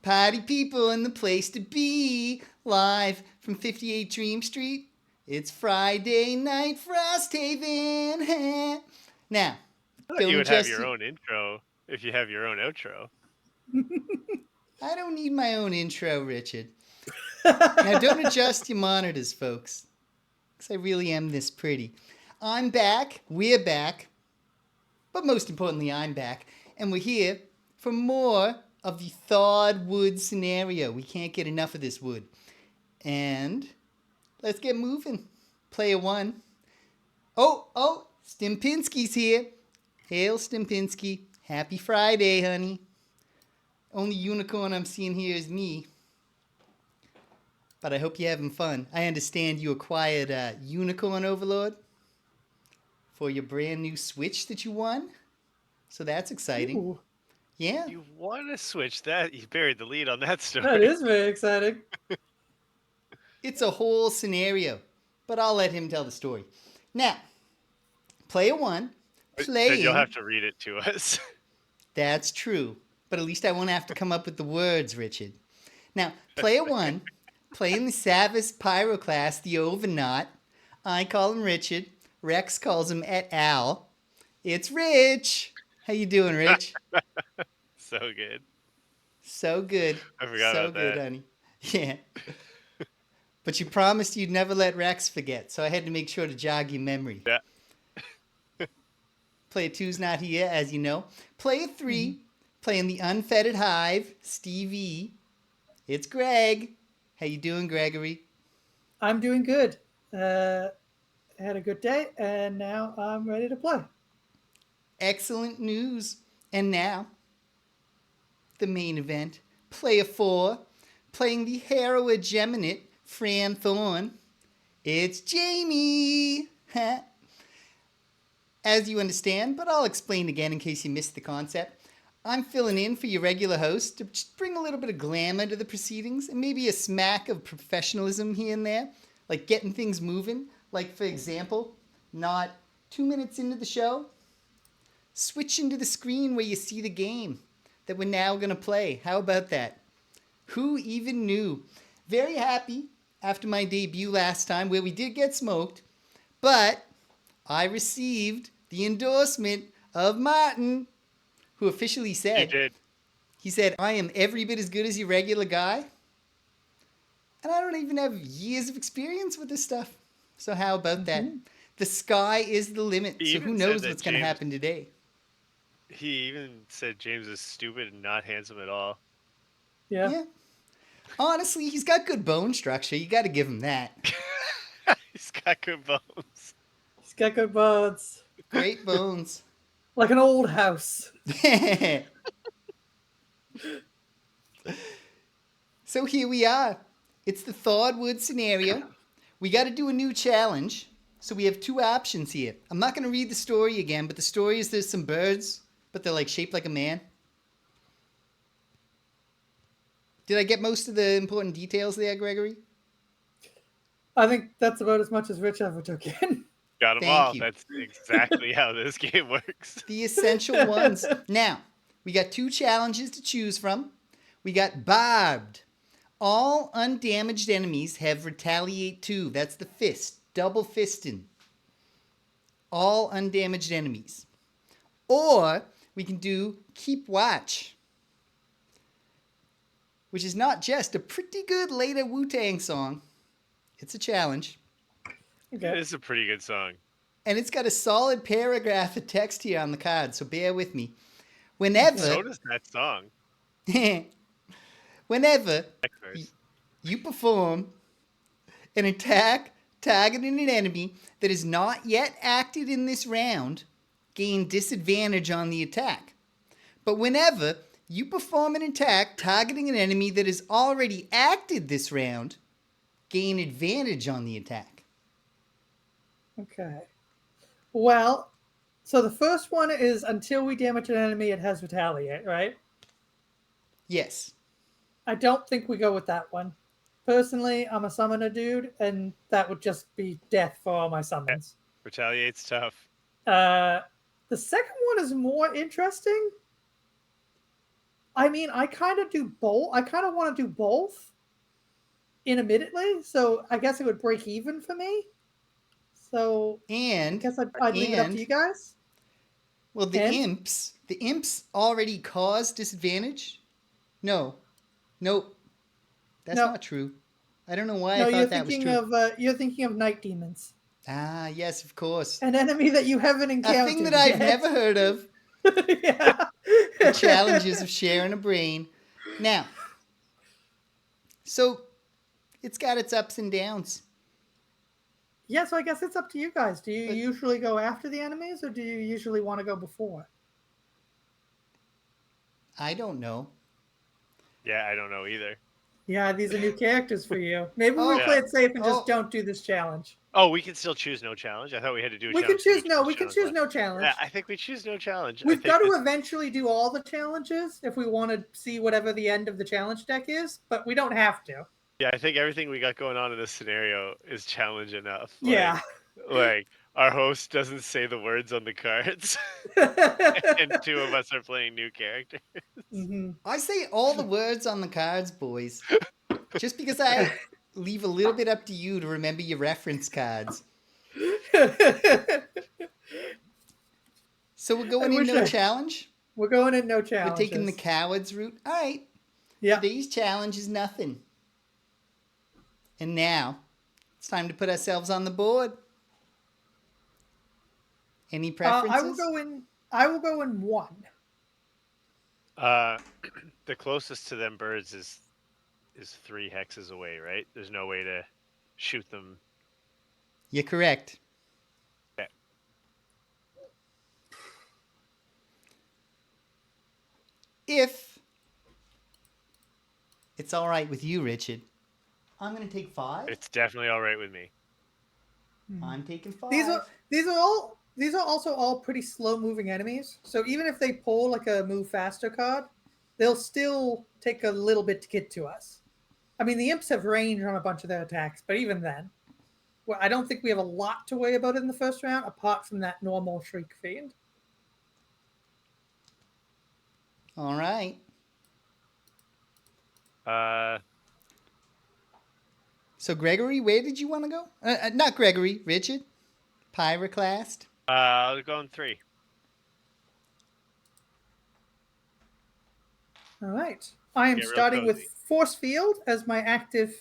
Party people in the place to be. Live from 58 Dream Street. It's Friday night, Frosthaven. Now, I thought don't you would have adjust your it. own intro if you have your own outro. I don't need my own intro, Richard. Now, don't adjust your monitors, folks. Because I really am this pretty. I'm back. We're back. But most importantly, I'm back. And we're here for more of the Thawed Wood scenario. We can't get enough of this wood. And let's get moving. Player one. Oh, Stimpinski's here. Hail, Stimpinski. Happy Friday, honey. Only unicorn I'm seeing here is me. But I hope you're having fun. I understand you acquired a Unicorn Overlord for your brand new Switch that you won. So that's exciting. Ooh, Yeah. You want to switch that? You buried the lead on that story. that is very exciting. It's a whole scenario. But I'll let him tell the story. Now, player one, playing. Then you'll have to read it to us. That's true. But at least I won't have to come up with the words, Richard. Now, player one, playing the Savas Pyroclast, the Overknot. I call him Richard. Rex calls him et al. It's Rich. How you doing, Rich? So good. So good. I forgot so about good, that. honey. Yeah. But you promised you'd never let Rex forget, so I had to make sure to jog your memory. Yeah. Player two's not here, as you know. Player three, playing the Unfettered Hive, Stevie. It's Greg. How you doing, Gregory? I'm doing good. Had a good day, and now I'm ready to play. Excellent news. And now, the main event. Player four, playing the Harrower Geminate, Fran Thorne. It's Jaymee. As you understand, but I'll explain again in case you missed the concept. I'm filling in for your regular host to just bring a little bit of glamour to the proceedings and maybe a smack of professionalism here and there, like getting things moving. Like, for example, not 2 minutes into the show, switching to the screen where you see the game that we're now going to play. How about that? Who even knew? Very happy after my debut last time where we did get smoked, but I received the endorsement of Martin, who officially said, You did. He said, I am every bit as good as your regular guy. And I don't even have years of experience with this stuff. So how about that? The sky is the limit. He So who even knows said that what's going to James- happen today? He even said James is stupid and not handsome at all. Yeah. Honestly, he's got good bone structure. You got to give him that. He's got good bones. He's got good bones. Great bones. Like an old house. So here we are. It's the Thawed Wood scenario. We got to do a new challenge. So we have two options here. I'm not going to read the story again, but the story is there's some birds, but they're like shaped like a man. Did I get most of the important details there, Gregory? I think that's about as much as Rich ever took in. Got them Thank all. you. That's exactly how this game works. The essential ones. Now, we got two challenges to choose from. We got Barbed. All undamaged enemies have Retaliate 2. That's the fist. Double fisting. All undamaged enemies. Or we can do Keep Watch, which is not just a pretty good later Wu-Tang song. It's a challenge. It Okay. is a pretty good song. And it's got a solid paragraph of text here on the card, so bear with me. Whenever, So does that song. whenever Next verse. you perform an attack targeting an enemy that is not yet acted in this round, gain disadvantage on the attack. But whenever you perform an attack targeting an enemy that has already acted this round, gain advantage on the attack. Okay. Well, so the first one is until we damage an enemy, it has Retaliate, right? Yes. I don't think we go with that one. Personally, I'm a summoner dude, and that would just be death for all my summons. Retaliate's tough. The second one is more interesting. I mean, I kind of do both. I kind of want to do both intermittently, so I guess it would break even for me. So I And guess I'd leave it up to you guys. well, And the imps already cause disadvantage. No, nope, that's no, not true. I don't know why I no, thought that was true. you're thinking of night demons, Ah, yes, of course. an enemy that you haven't A thing that encountered I've yet. never heard of. Yeah. The challenges of sharing a brain. Now, so it's got its ups and downs. Yeah, so I guess it's up to you guys. Do you But usually go after the enemies, or do you usually want to go before? I don't know. Yeah, I don't know either. Yeah, these are new characters for you. Maybe we Oh, play Yeah. it safe and just oh, don't do this challenge. Oh, we can still choose no challenge. I thought we had to do a We can challenge. to choose no. We can challenge choose left. no challenge. Yeah, I think we choose no challenge. I We've think got to this- eventually do all the challenges if we want to see whatever the end of the challenge deck is, but we don't have to. Yeah, I think everything we got going on in this scenario is challenge enough. Yeah. Like our host doesn't say the words on the cards, and two of us are playing new characters. Mhm. I say all the words on the cards, boys. Just because I leave a little bit up to you to remember your reference cards. So we're going in no challenge. We're going in no We're challenges. taking the cowards route. All right. Yeah. Today's challenge is nothing. And now it's time to put ourselves on the board. Any preferences? I will go in one. The closest to them birds is 3 hexes away, right? There's no way to shoot them. You're correct. Okay. If it's all right with you, Richard, I'm going to take 5. It's definitely all right with me. I'm taking 5. These are also all pretty slow moving enemies. So even if they pull like a move faster card, they'll still take a little bit to get to us. I mean, the imps have range on a bunch of their attacks, but even then, well, I don't think we have a lot to worry about in the first round, apart from that normal Shriek Fiend. All right. So Gregory, where did you want to go? Not Gregory, Richard. Pyroclast. I'll go in 3. All right. I am Get real starting with cozy. Force Field as my active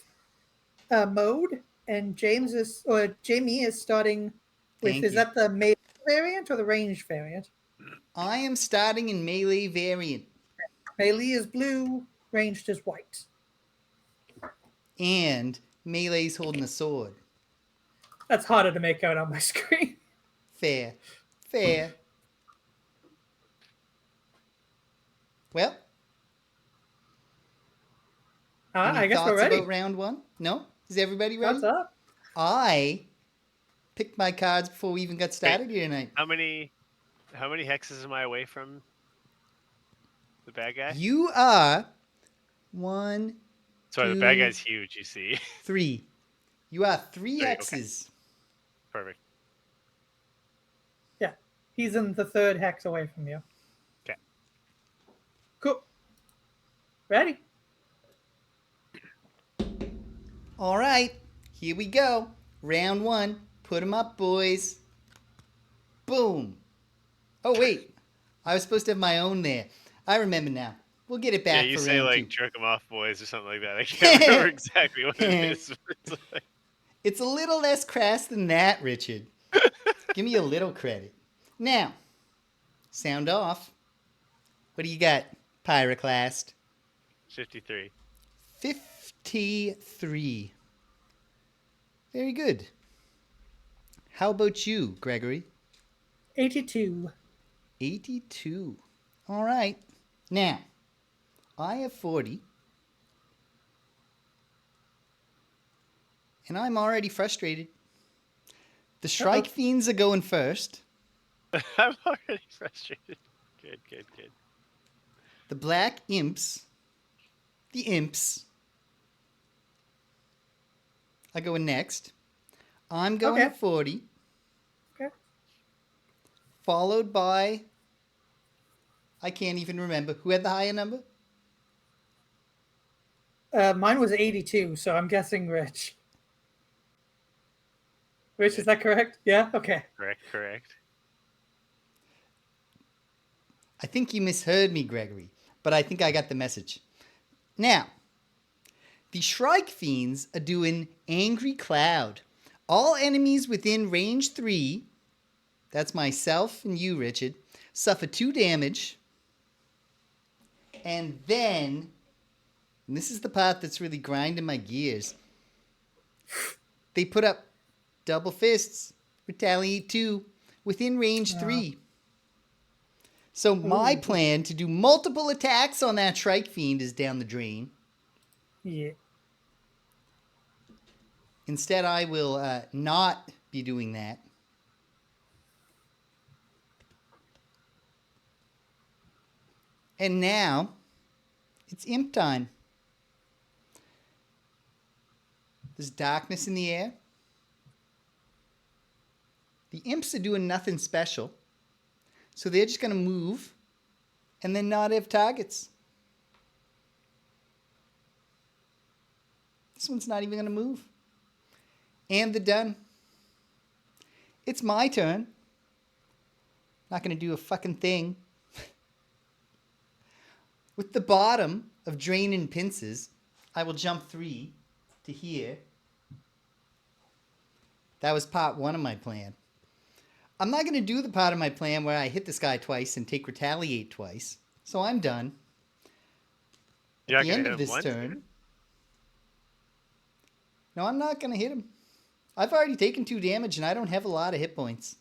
mode, and Jaymee is starting with. Thank Is you. that the melee variant or the range variant? I am starting in melee variant. Melee is blue, ranged is white. And melee's holding a sword. That's harder to make out on my screen. Fair. Fair. Well, any I guess thoughts we're ready. about round 1? No? Is everybody ready? What's up? I picked my cards before we even got started here tonight. How many hexes am I away from the bad guy? You are 1, Sorry, the bad guy's huge, you see. 3. You are 3 3, okay. X's. Perfect. Yeah, he's in the 3rd hex away from you. Okay. Cool. Ready? All right, here we go. Round 1. Put 'em up, boys. Boom. Oh, wait. I was supposed to have my own there. I remember now. We'll get it back Yeah, you for say round like 2. jerk 'em off, boys, or something like that. I can't remember exactly what it is. It's like... It's a little less crass than that, Richard. Give me a little credit. Now, sound off. What do you got, Pyroclast? 53. 53. Very good. How about you, Gregory? 82. 82. All right. Now, I have 40. And I'm already frustrated. The Shrike Fiends are going first. I'm already frustrated. Good. The Black Imps. The Imps. are going next. I'm going Okay. at 40. Okay. Followed by... I can't even remember. Who had the higher number? Mine was 82, so I'm guessing Rich. Rich, is that correct? Yeah? Okay. Correct. I think you misheard me, Gregory, but I think I got the message. Now, the Shrike Fiends are doing Angry Cloud. All enemies within range 3, that's myself and you, Richard, suffer 2 damage. And then, and this is the part that's really grinding my gears, they put up double fists, retaliate 2, within range 3. So my plan to do multiple attacks on that Shrike Fiend is down the drain. Yeah. Instead, I will not be doing that. And now, it's imp time. There's darkness in the air. The imps are doing nothing special. So they're just going to move and then not have targets. This one's not even going to move. And they're done. It's my turn. Not going to do a fucking thing. With the bottom of Drain and Pincers, I will jump 3 to here. That was part 1 of my plan. I'm not going to do the part of my plan where I hit this guy twice and take Retaliate twice. So I'm done. At the end of this turn... No, I'm not going to hit him. I've already taken 2 damage and I don't have a lot of hit points.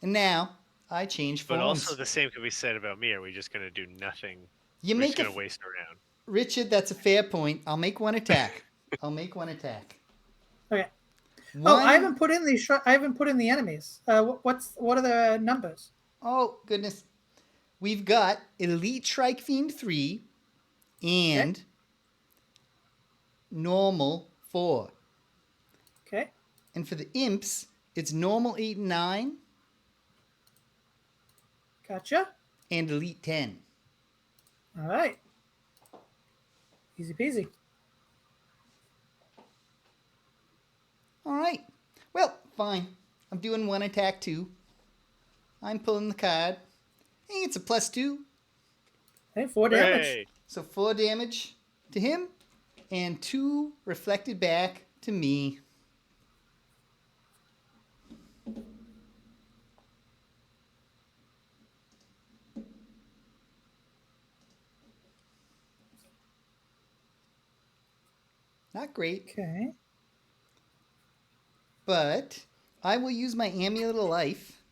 And now, I change forms. But also the same could be said about me. Are we just going to do nothing? We're just going to waste around. Richard, that's a fair point. I'll make 1 attack. Okay. Oh, I haven't put in I haven't put in the enemies. What are the numbers? Oh, goodness. We've got Elite Shrike Fiend 3 and Normal 4. Okay. And for the imps, it's Normal 8 and 9. Gotcha. And Elite 10. All right. Easy peasy. All right. Well, fine. I'm doing 1 attack too. I'm pulling the card. Hey, it's a +2. Hey, 4 damage. Hey. So 4 damage to him and 2 reflected back to me. Not great. Okay. But I will use my Amulet of Life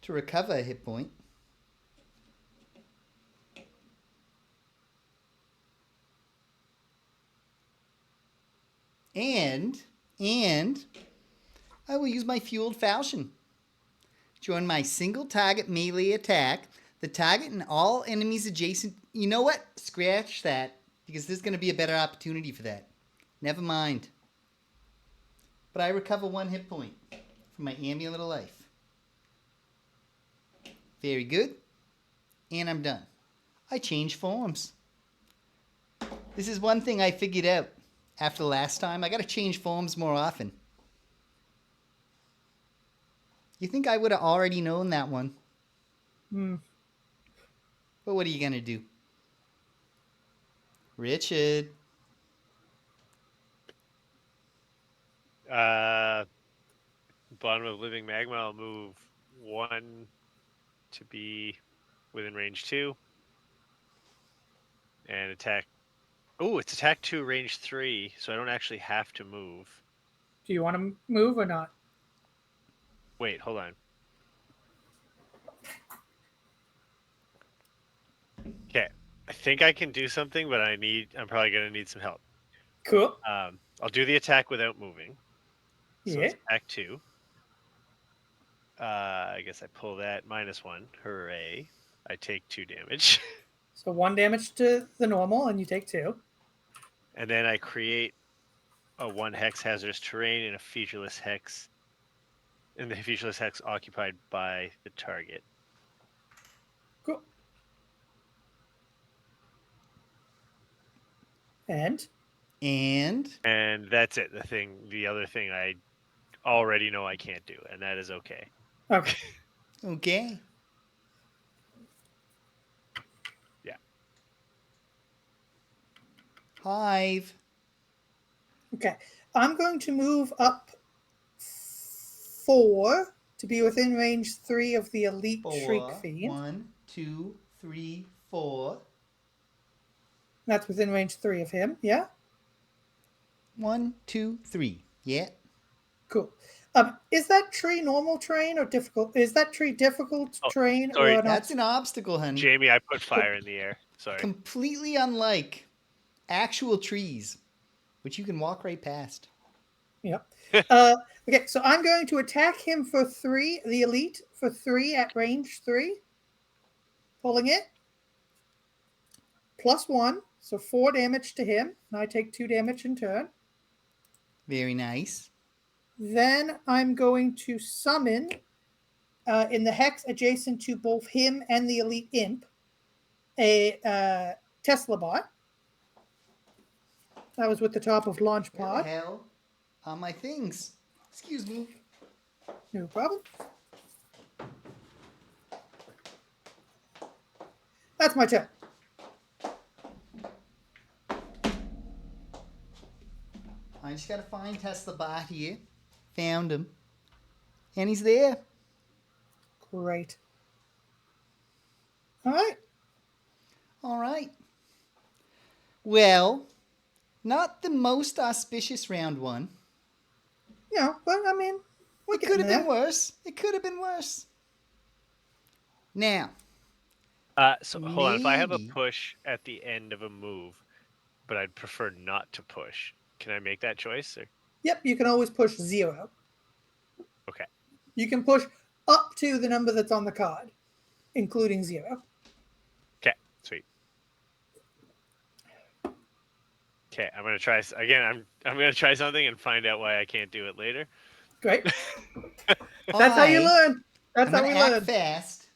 to recover a hit point. And I will use my Fueled Falchion. During my single target melee attack, the target and all enemies adjacent... You know what? Scratch that, because there's going to be a better opportunity for that. Never mind. But I recover 1 hit point from my Amulet of Life. Very good. And I'm done. I change forms. This is one thing I figured out after last time. I got to change forms more often. You think I would have already known that one? But what are you going to do? Richard. Bottom of Living Magma, I'll move 1 to be within range 2. And attack. Oh, it's attack 2, range 3, so I don't actually have to move. Do you want to move or not? Wait, hold on. Okay, I think I can do something, but I'm probably gonna need some help. Cool. I'll do the attack without moving. So Yeah. it's attack 2. I guess I pull that -1. Hooray! I take 2 damage. So 1 damage to the normal, and you take 2. And then I create a 1 hex hazardous terrain in a featureless hex. And the featureless hex occupied by the target. Cool. And And And that's it. The other thing I already know I can't do, and that is okay. okay. okay. Yeah. Hive. Okay. I'm going to move up 4 to be within range 3 of the elite Shriek 4. Fiend. 1, 2, 3, 4. That's within range 3 of him. Yeah. 1, 2, 3. Yeah. Cool. Is that tree normal terrain or difficult? Is that tree difficult Oh, terrain sorry. or an That's an obstacle? obstacle, honey. Jaymee, I put fire in the air. Sorry. Completely unlike actual trees, which you can walk right past. Yep. Okay, so I'm going to attack him for 3, the elite for 3 at range 3. Pulling it. +1, so 4 damage to him, and I take 2 damage in turn. Very nice. Then I'm going to summon in the hex adjacent to both him and the elite imp a Tesla bot. That was with the top of launch Where the pod. hell are my things? Excuse me. No problem. That's my turn. I just gotta find Tesla Bot here. Found him. And he's there. Great. All right. All right. Well, not the most auspicious round one. Yeah, but I mean, we're It getting could have there. been worse. It could have been worse. Now, So hold on. If I have a maybe- push at the end of a move, but I'd prefer not to push, can I make that choice? Or? Yep, you can always push 0. Okay. You can push up to the number that's on the card, including 0. Okay. Sweet. Okay, I'm gonna try again. I'm gonna try something and find out why I can't do it later. Great. That's how you learn. That's I'm how gonna we act learn. fast.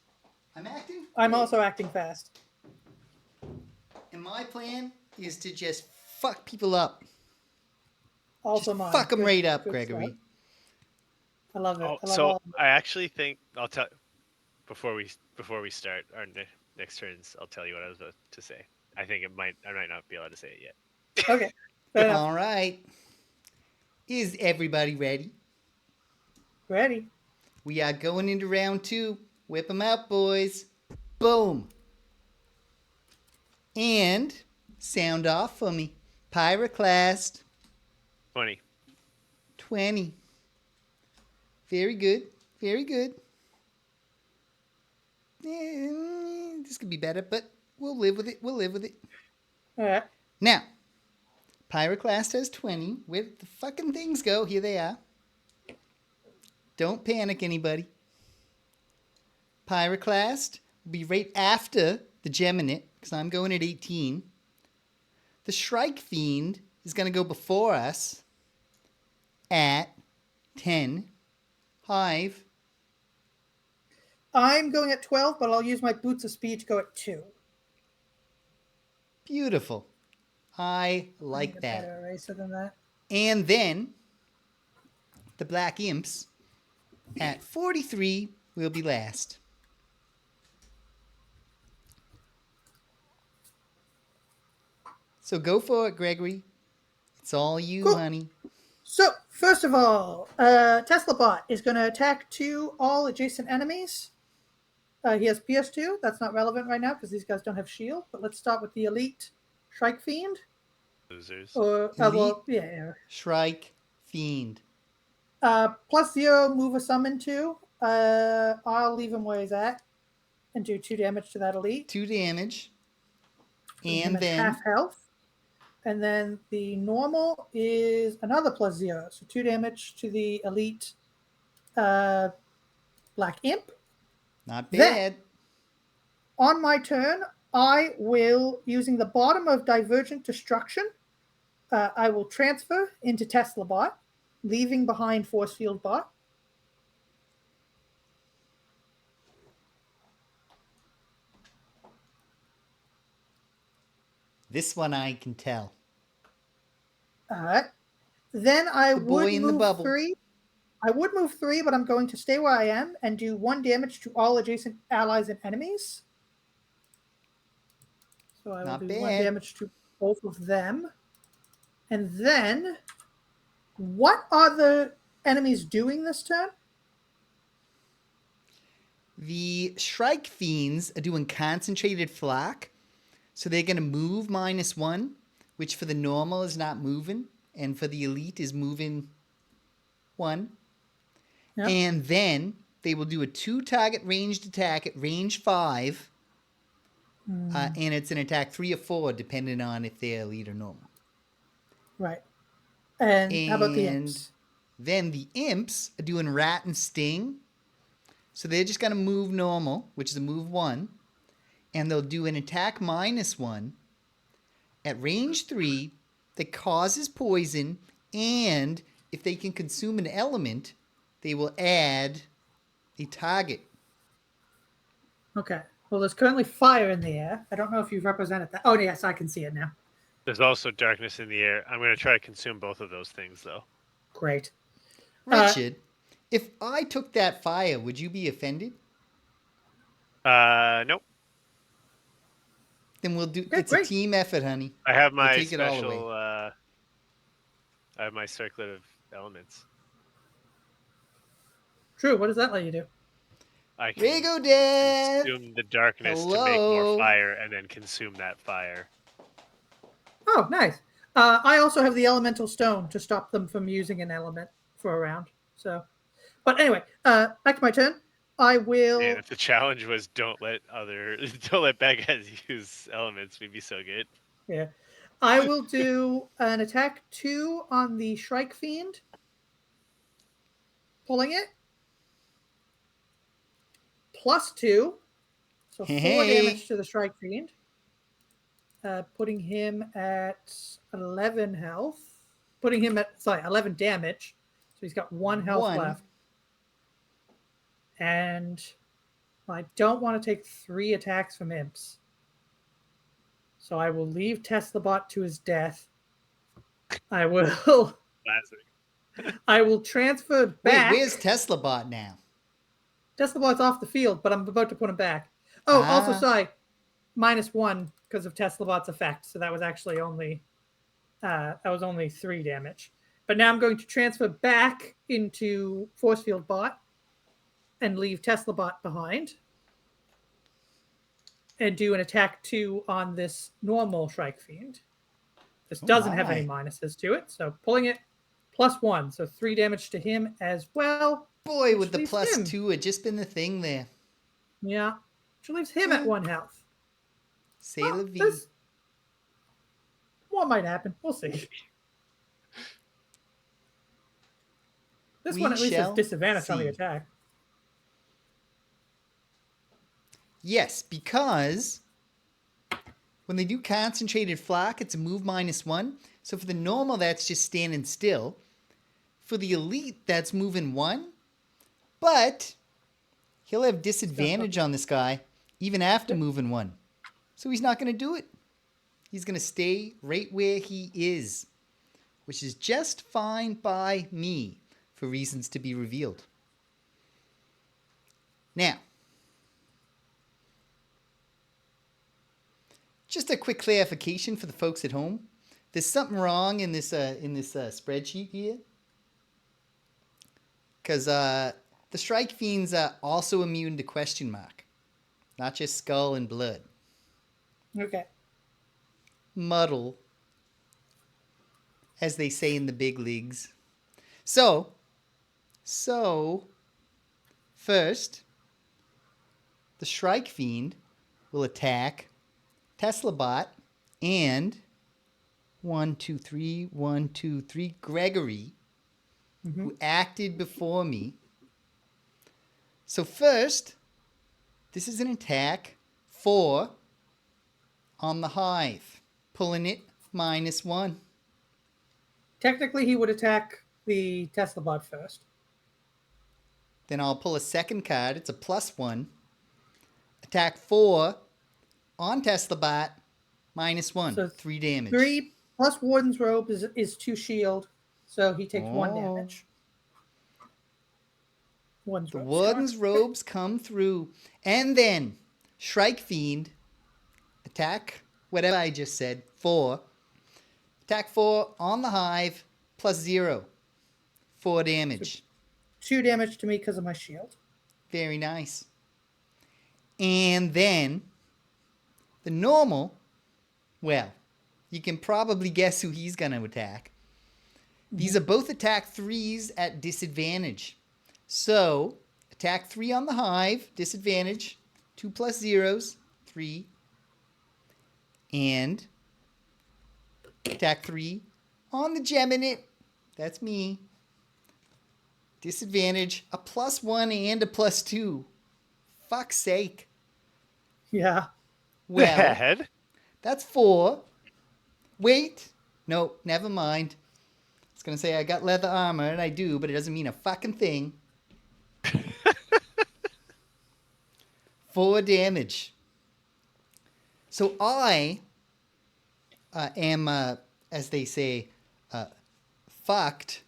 I'm acting. I'm quick. also acting fast. And my plan is to just fuck people up. Also Just mine. fuck them Good- right up, good Gregory. stuff. I love it. Oh, I love so all of it. I actually think I'll tell before we start our next turns. I'll tell you what I was about to say. I think I might not be allowed to say it yet. Okay. Fair enough. All right. Is everybody ready? Ready. We are going into round 2. Whip them out, boys. Boom. And sound off for me. Pyroclast. 20. 20. Very good. Very good. This could be better, but we'll live with it. We'll live with it. All right. Now, Pyroclast has 20. Where the fucking things go? Here they are. Don't panic, anybody. Pyroclast will be right after the Geminate, because I'm going at 18. The Shrike Fiend is going to go before us at 10. Hive. I'm going at 12, but I'll use my Boots of Speed to go at 2. Beautiful. I I like need a that. better eraser than that. And then the Black Imps at 43 will be last. So go for it, Gregory. It's all you, Cool. honey. So, first of all, Tesla Bot is going to attack 2 all adjacent enemies. He has PS2. That's not relevant right now because these guys don't have shield. But let's start with the Elite Shrike Fiend. Losers. Or, well, yeah. Shrike Fiend. +0, move a summon to. I'll leave him where he's at and do 2 damage to that Elite. 2 damage. Putting him And at then half health. And then the normal is another +0. So 2 damage to the Elite Black Imp. not Then- bad. On my turn, I will, using the bottom of Divergent Destruction, I will transfer into Tesla Bot, leaving behind Force Field Bot. This one I can tell. All right. Then I The boy would in the move bubble. 3. I would move 3, but I'm going to stay where I am and do 1 damage to all adjacent allies and enemies. So I will Not do 1 bad. damage to both of them. And then, what are the enemies doing this turn? The Shrike Fiends are doing concentrated flak. So they're going to move -1, which for the normal is not moving. And for the elite is moving 1. Yep. And then they will do a 2-target ranged attack at range 5. And it's an attack 3 or 4, depending on if they're elite or normal. Right. And how about the And imps? then the imps are doing rat and sting. So they're just going to move normal, which is a move 1. And they'll do an attack -1 at range 3 that causes poison. And if they can consume an element, they will add a target. Okay. Well, there's currently fire in the air. I don't know if you've represented that. Oh, yes, I can see it now. There's also darkness in the air. I'm going to try to consume both of those things, though. Great. Richard, if I took that fire, would you be offended? Nope. Then we'll do. Okay, It's great. a team effort, honey. I have my take it all special. I have my circlet of elements. True. What does that let you do? I can Rago Dad! consume the darkness to make Hello? more fire, and then consume that fire. Oh, nice. I also have the elemental stone to stop them from using an element for a round. So, but anyway, back to my turn. I will. And if the challenge was don't let bad guys use elements, we'd be so good. Yeah. I will do an attack 2 on the Shrike Fiend. Pulling it. +2. So 4 damage to the Shrike Fiend. Putting him at 11 health. Putting him at, 11 damage. So he's got 1 health left. And I don't want to take 3 attacks from imps. So I will leave TeslaBot to his death. I will. Classic. I will transfer back. Wait, where's TeslaBot now? TeslaBot's off the field, but I'm about to put him back. Oh, also, sorry, -1 because of TeslaBot's effect. So that was actually only 3 damage. But now I'm going to transfer back into Force Field Bot and leave TeslaBot behind. And do an attack 2 on this normal Shrike Fiend. This doesn't have any minuses to it, so pulling it +1, so 3 damage to him as well. Boy, would the +2 had just been the thing there. Yeah, which leaves him at 1 health. C'est la vie. What might happen? We'll see. This one at least has disadvantage on the attack. Yes, because when they do concentrated flak, it's a move -1. So for the normal, that's just standing still. For the elite, that's moving 1. But he'll have disadvantage on this guy even after moving 1. So he's not going to do it. He's going to stay right where he is, which is just fine by me for reasons to be revealed. Now, just a quick clarification for the folks at home. There's something wrong in this spreadsheet here. Because the Strike Fiends are also immune to question mark. Not just skull and blood. Okay. Muddle. As they say in the big leagues. So first, the Shrike Fiend will attack TeslaBot and 1, 2, 3, Gregory, who acted before me. So first, this is an attack 4 on the hive, pulling it -1. Technically, he would attack the TeslaBot first. Then I'll pull a second card. It's a +1. Attack 4 on TeslaBot, -1. So 3 damage. 3 plus Warden's Robe is 2 shield, so he takes 1 Oh. damage. Warden's The Robe's Warden's strong. robes come through. And then Shrike Fiend, attack, whatever I just said, 4. Attack 4 on the hive, plus 0. 4 damage. 2 damage to me because of my shield. Very nice. And then the normal, well, you can probably guess who he's going to attack. These are both attack 3s at disadvantage. So, attack 3 on the hive, disadvantage, 2 plus 0s, 3. And attack 3 on the Geminate, that's me. Disadvantage, a plus 1 and a plus 2. Fuck's sake. Yeah. Well, Bad. that's 4. Wait. No, never mind. I was going to say I got leather armor, and I do, but it doesn't mean a fucking thing. 4 damage. So I am, as they say, fucked.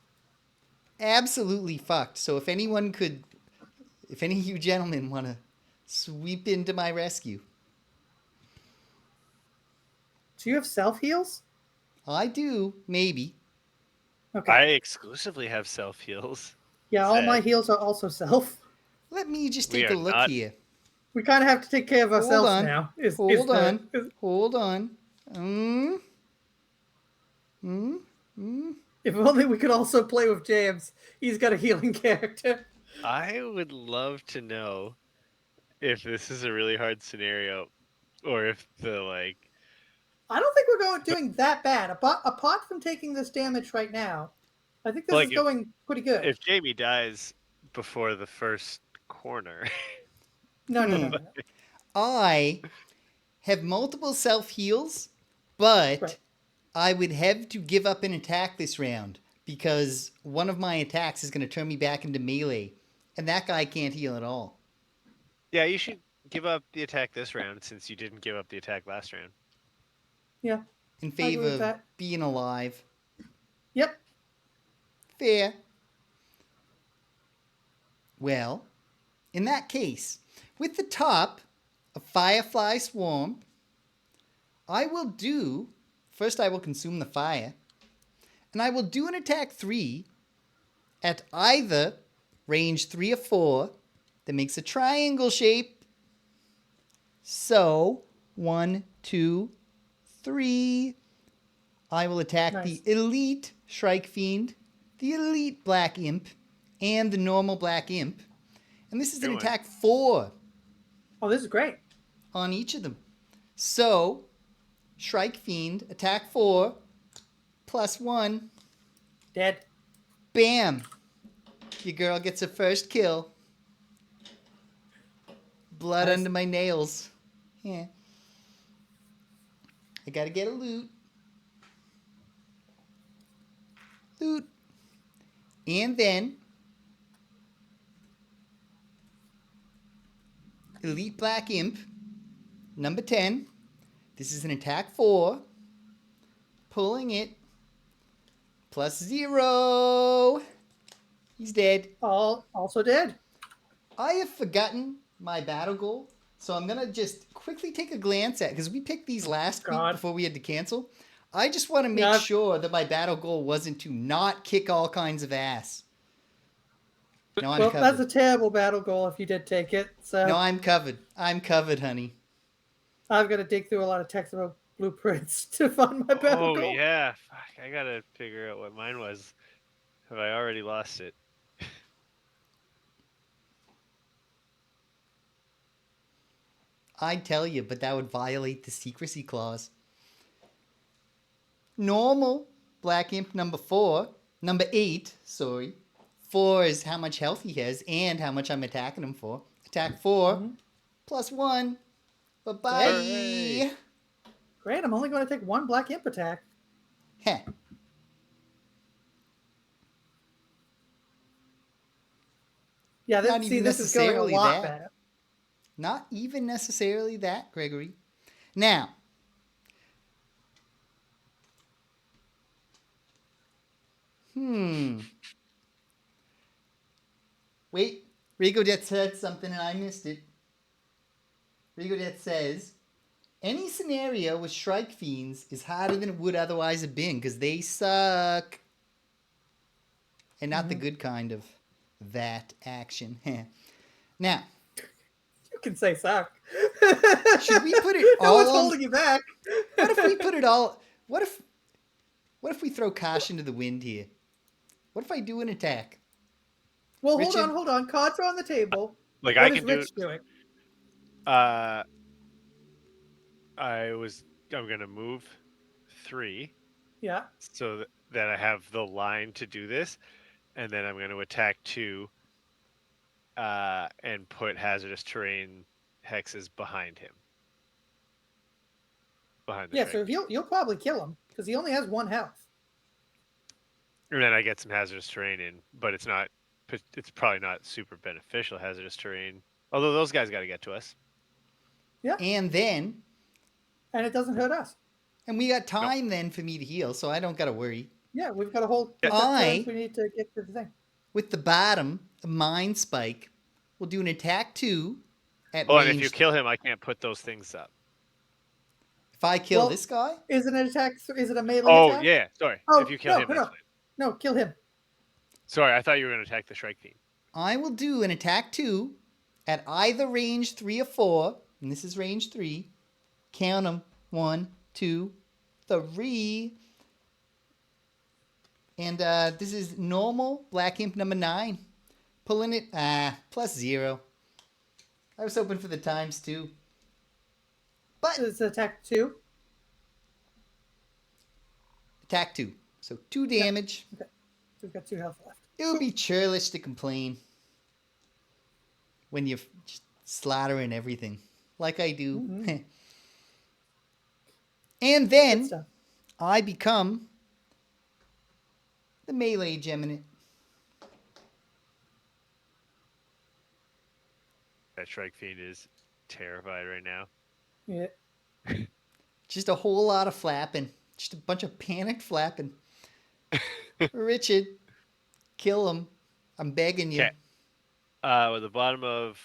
Absolutely fucked. So if any of you gentlemen want to sweep into my rescue. Do you have self heals? I do, maybe. Okay. I exclusively have self heals. Yeah, all my heals are also self. Let me just We take a are look not- here. We kind of have to take care of ourselves on. now. Hold on. If only we could also play with James. He's got a healing character. I would love to know if this is a really hard scenario, or if the I don't think we're doing that bad. Apart from taking this damage right now, I think this Like, is going pretty good. if Jaymee dies before the first corner. No. I have multiple self heals, but Right. I would have to give up an attack this round because one of my attacks is going to turn me back into melee, and that guy can't heal at all. Yeah, you should give up the attack this round since you didn't give up the attack last round. Yeah. In agree favor with of that. being alive. Yep. Fair. Well, in that case, with the top of Firefly Swarm, I will consume the fire, and I will do an attack 3 at either range 3 or 4 that makes a triangle shape. So, 1, 2, 3. I will attack Nice. the elite Shrike Fiend, the elite Black Imp, and the normal Black Imp. And this is an Good one. attack 4 Oh, this is great. on each of them. So, Shrike Fiend, attack 4, plus 1. Dead. Bam! Your girl gets her first kill. Blood Nice. under my nails. Yeah. I gotta get a loot. And then Elite Black Imp, number 10. This is an attack 4. Pulling it. Plus 0. He's dead. Also dead. I have forgotten my battle goal, so I'm going to just quickly take a glance at, because we picked these last week God. before we had to cancel. I just want to make Yeah. sure that my battle goal wasn't to not kick all kinds of ass. No, I'm Well, covered. that's a terrible battle goal if you did take it. So No, I'm covered. I'm covered, honey. I've got to dig through a lot of textbook blueprints to find my battle Oh goal. yeah, fuck, I gotta figure out what mine was. Have I already lost it? I'd tell you, but that would violate the secrecy clause. Normal Black Imp number 8, sorry. 4 is how much health he has and how much I'm attacking him for. Attack 4, plus 1. Bye-bye. Hooray. Great, I'm only going to take 1 Black Imp attack. Heh. Yeah, Not this even is going a necessarily lot that. better. Not even necessarily that, Gregory. Now, Wait, Rigodet said something and I missed it. Rigodet says, any scenario with Shrike Fiends is harder than it would otherwise have been because they suck. And not the good kind of that action. Now, You can say suck. should we put it No one's all on... holding you back. What if we put it all... What if we throw caution to the wind here? What if I do an attack? Well, Richard? hold on. Cards are on the table. Like What I is can do. Rich doing? I'm gonna move 3 Yeah. so that I have the line to do this, and then I'm gonna attack 2, and put hazardous terrain hexes behind him. Behind the Yeah, Shrike. so you'll probably kill him because he only has 1 health. And then I get some hazardous terrain in, but it's probably not super beneficial hazardous terrain. Although those guys got to get to us. Yeah. And then... And it doesn't hurt us. And we got time then for me to heal, so I don't got to worry. Yeah, we've got a whole... I- We need to get to the thing. With the bottom, a Mind Spike, we'll do an attack 2 at Oh, range... and if you kill him, I can't put those things up. If I kill Well, this guy? Is it an attack? Is it a melee Oh, attack? yeah. Sorry. Oh, if you kill him, no. that's fine. No, kill him. Sorry, I thought you were going to attack the Shrike Fiend. I will do an attack 2 at either range 3 or 4, and this is range 3. Count them. 1, 2, 3. And this is normal Black Imp number 9. Pulling it, +0. I was hoping for the times 2. But It's attack 2. attack 2. So 2 damage. Okay. So we've got 2 health left. It would be churlish to complain when you're just slaughtering everything, like I do. Mm-hmm. And Good then stuff. I become the melee geminate. That Shrike Fiend is terrified right now. Yeah. Just a whole lot of flapping. Just a bunch of panicked flapping. Richard, kill him. I'm begging you. Okay. With the bottom of...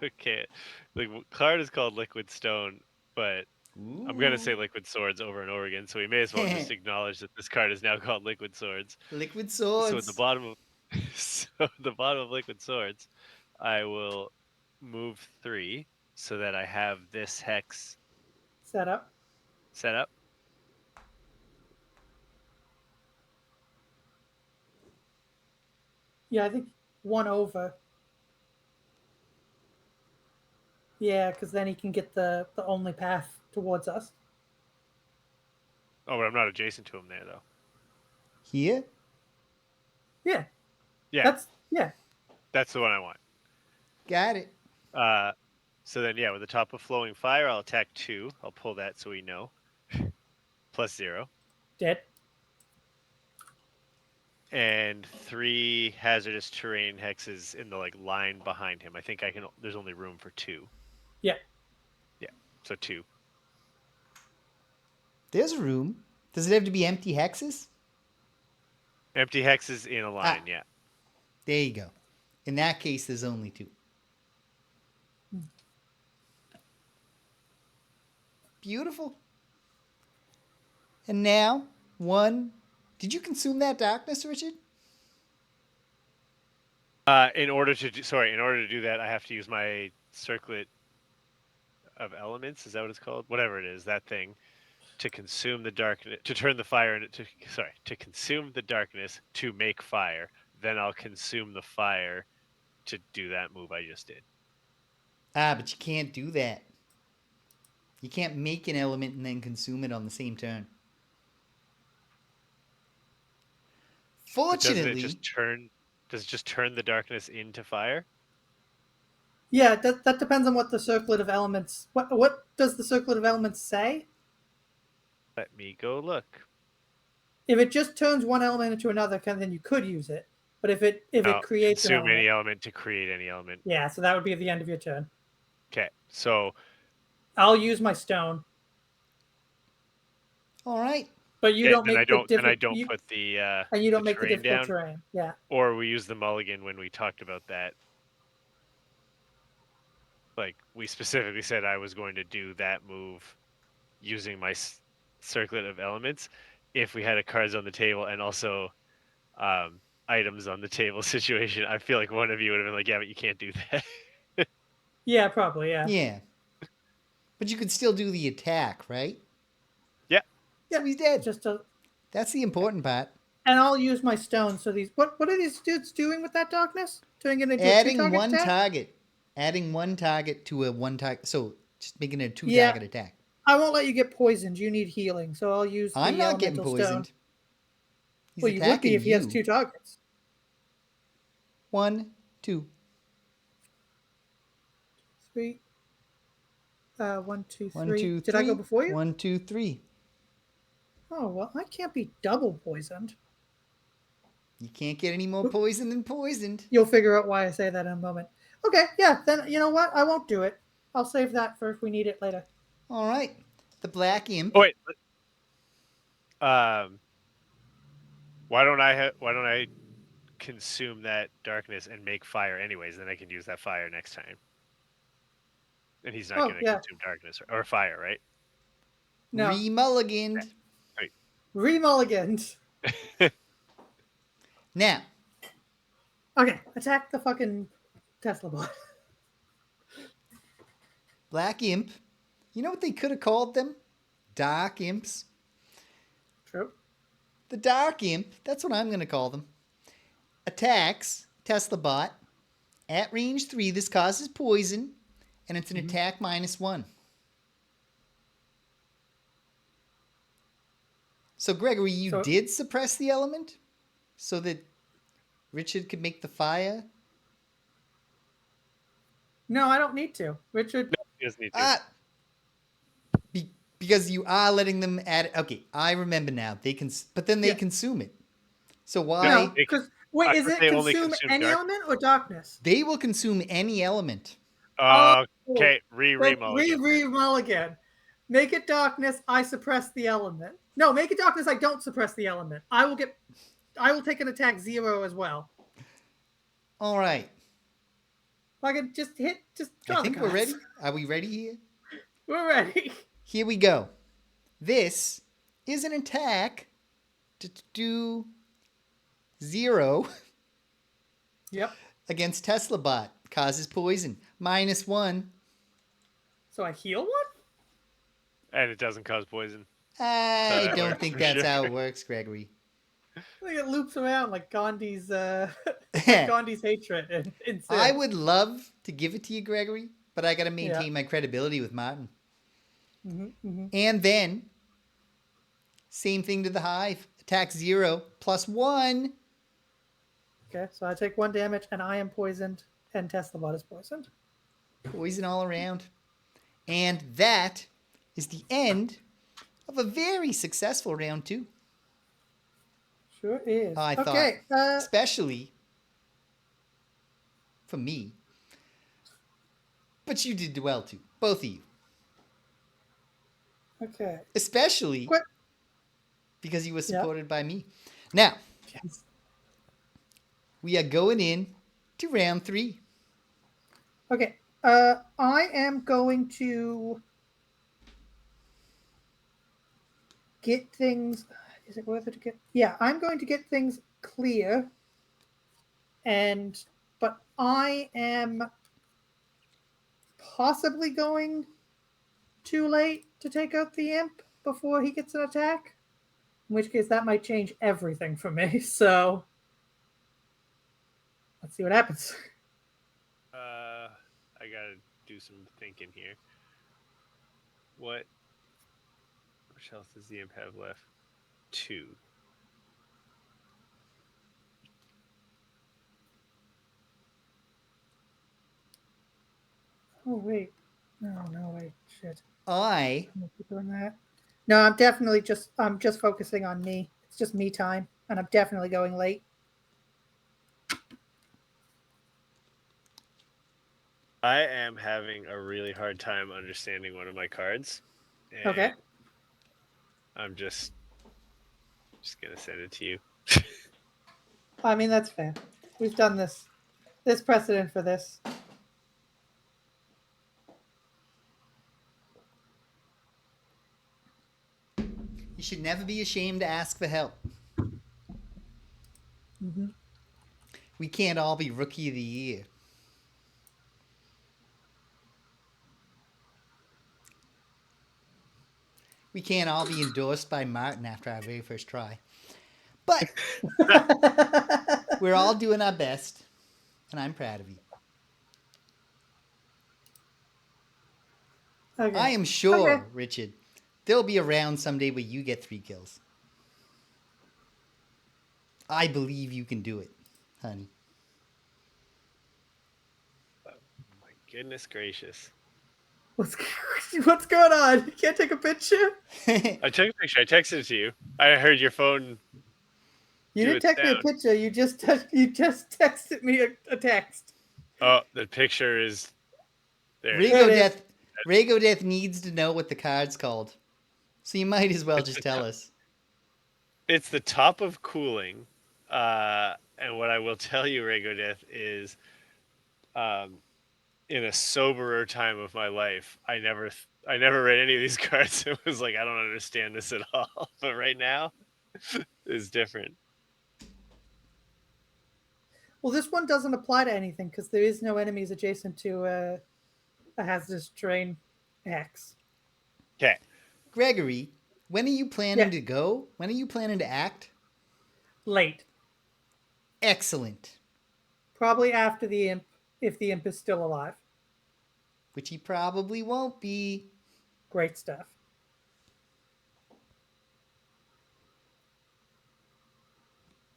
okay. The card is called Liquid Stone, but I'm going to say Liquid Swords over and over again, so we may as well just acknowledge that this card is now called Liquid Swords. Liquid Swords. So at the bottom of Liquid Swords, I will move 3 so that I have this hex Set up. set up. Yeah, I think 1 over. Yeah, because then he can get the only path towards us. Oh, but I'm not adjacent to him there, though. Here? Yeah. Yeah, Yeah. that's the one I want. Got it. So then, yeah, with the top of Flowing Fire, I'll attack 2. I'll pull that so we know. +0. Dead. And 3 hazardous terrain hexes in the line behind him. I think I can. There's only room for 2. Yeah. Yeah, so 2. There's a room. Does it have to be empty hexes? Empty hexes in a line. Yeah. There you go. In that case, there's only 2. Beautiful. And now, 1. Did you consume that darkness, Richard? In order to do that, I have to use my circlet of elements. Is that what it's called? Whatever it is, that thing, to consume the darkness, to turn the fire into. To consume the darkness to make fire. Then I'll consume the fire to do that move I just did. But you can't do that. You can't make an element and then consume it on the same turn. Fortunately, Does it just turn the darkness into fire? Yeah, that depends on what the circlet of elements... What does the circlet of elements say? Let me go look. If it just turns one element into another, then you could use it. But if it creates an consume element... any element to create any element. Yeah, so that would be at the end of your turn. Okay, so I'll use my stone. all right. But you Yeah, don't then make the difficult. put the And you don't make the terrain difficult down, terrain. Yeah. or we use the mulligan when we talked about that. Like we specifically said, I was going to do that move using my circlet of elements if we had a cards on the table and also items on the table situation. I feel like one of you would have been like, "Yeah, but you can't do that." Yeah, probably. Yeah. Yeah. But you could still do the attack, right? Yeah. So he's dead. Just a. That's the important part. And I'll use my stone. So these. What are these dudes doing with that darkness? Turning it into a Adding two-target one attack? target. Adding one target to a one target. So just making it a Yeah. two-target attack. I won't let you get poisoned. You need healing, so I'll use I'm the not getting elemental poisoned. stone. He's Well, you would be attacking if he has two targets. 1, 2. 3. 1, 2, 3. 1, 2, 3. Did I go before you? 1, 2, 3. Oh well, I can't be double poisoned. You can't get any more poison than poisoned. You'll figure out why I say that in a moment. Okay, yeah. Then you know what? I won't do it. I'll save that for if we need it later. All right. The black imp. Oh wait. Why don't I consume that darkness and make fire anyways? Then I can use that fire next time. And he's not Oh, going to yeah. consume darkness or fire, right? No. Remulliganed. Remulligans. Now, Okay, attack the fucking Tesla bot. black imp. You know what they could have called them? Dark imps. True. The dark imp. That's what I'm going to call them. Attacks Tesla bot at range 3. This causes poison, and it's an attack -1. So, Gregory, you did suppress the element so that Richard could make the fire? No, I don't need to. Richard. He doesn't need to. Because you are letting them add it. Okay, I remember now. They can, but then they consume it. So why? No, because wait, I is thought it they only consume consume any dark- element or darkness? They will consume any element. Okay, So mulligan. mulligan. Make it darkness. I suppress the element. No, make it darkness. I don't suppress the element. I will take an attack 0 as well. All right. I can just hit. I think we're ready. Are we ready here? We're ready. Here we go. This is an attack to do 0 Yep. against Tesla bot. Causes poison. -1. So I heal 1? And it doesn't cause poison. I that don't works think for that's sure. how it works, Gregory. I think it loops around like Gandhi's Gandhi's hatred. I would love to give it to you, Gregory, but I got to maintain my credibility with Martin. And then, same thing to the hive. Attack 0 +1. Okay, so I take 1 damage and I am poisoned and Tesla bot is poisoned. Poison all around. And that is the end of a very successful round 2. Sure is. I okay, thought, especially for me. But you did well too, both of you. Okay. Especially because you were supported by me. Now, we are going in to round 3. Okay. I am going to get things. Is it worth it to get? Yeah, I'm going to get things clear. But I am possibly going too late to take out the imp before he gets an attack. In which case, that might change everything for me. So let's see what happens. I gotta do some thinking here. What much health does the imp have left? 2. Oh wait. No, wait. Shit. I I'm gonna keep doing that. No, I'm just focusing on me. It's just me time, and I'm definitely going late. I am having a really hard time understanding one of my cards. Okay. I'm just Just gonna send it to you. I mean, that's fair. We've done this. There's precedent for this. You should never be ashamed to ask for help. Mm-hmm. We can't all be Rookie of the Year. We can't all be endorsed by Martin after our very first try. But we're all doing our best, and I'm proud of you. Okay. I am sure, Okay. Richard, there'll be a round someday where you get 3 kills. I believe you can do it, honey. Oh, my goodness gracious. What's going on? You can't take a picture? I took a picture. I texted it to you. I heard your phone. You do didn't its text me a sound. picture. You just texted me a text. Oh, the picture is there. It is. Rago Death needs to know what the card's called. So you might as well just tell us. It's the top of cooling. And what I will tell you, Rago Death, is in a soberer time of my life, I never read any of these cards. It was like, I don't understand this at all. But right now, it's different. Well, this one doesn't apply to anything because there is no enemies adjacent to a hazardous terrain X. Okay. Gregory, when are you planning Yeah. to go? When are you planning to act? Late. Excellent. Probably after the imp, if the imp is still alive. Which he probably won't be. Great stuff.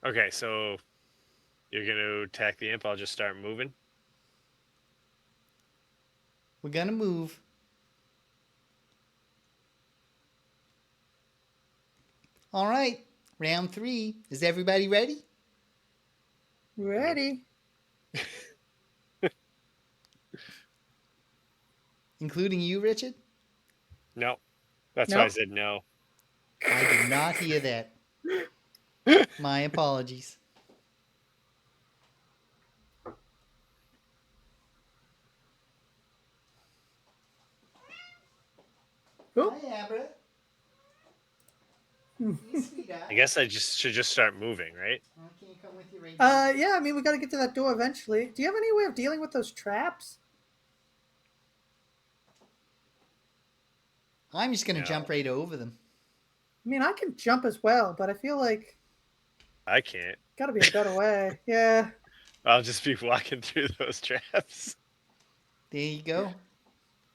Okay, so you're going to attack the imp. I'll just start moving. We're gonna move. All right, round 3. Is everybody ready? Ready? Including you, Richard? No. That's Nope. why I said no. I did not hear that. My apologies. Oh. Hi, Abra. Hmm. You sweetheart. I guess I should just start moving, right? Can you come with you right now? Yeah, I mean, we got to get to that door eventually. Do you have any way of dealing with those traps? I'm just gonna No. jump right over them. I mean, I can jump as well, but I feel like I can't. got to be a better way. Yeah. I'll just be walking through those traps. There you go.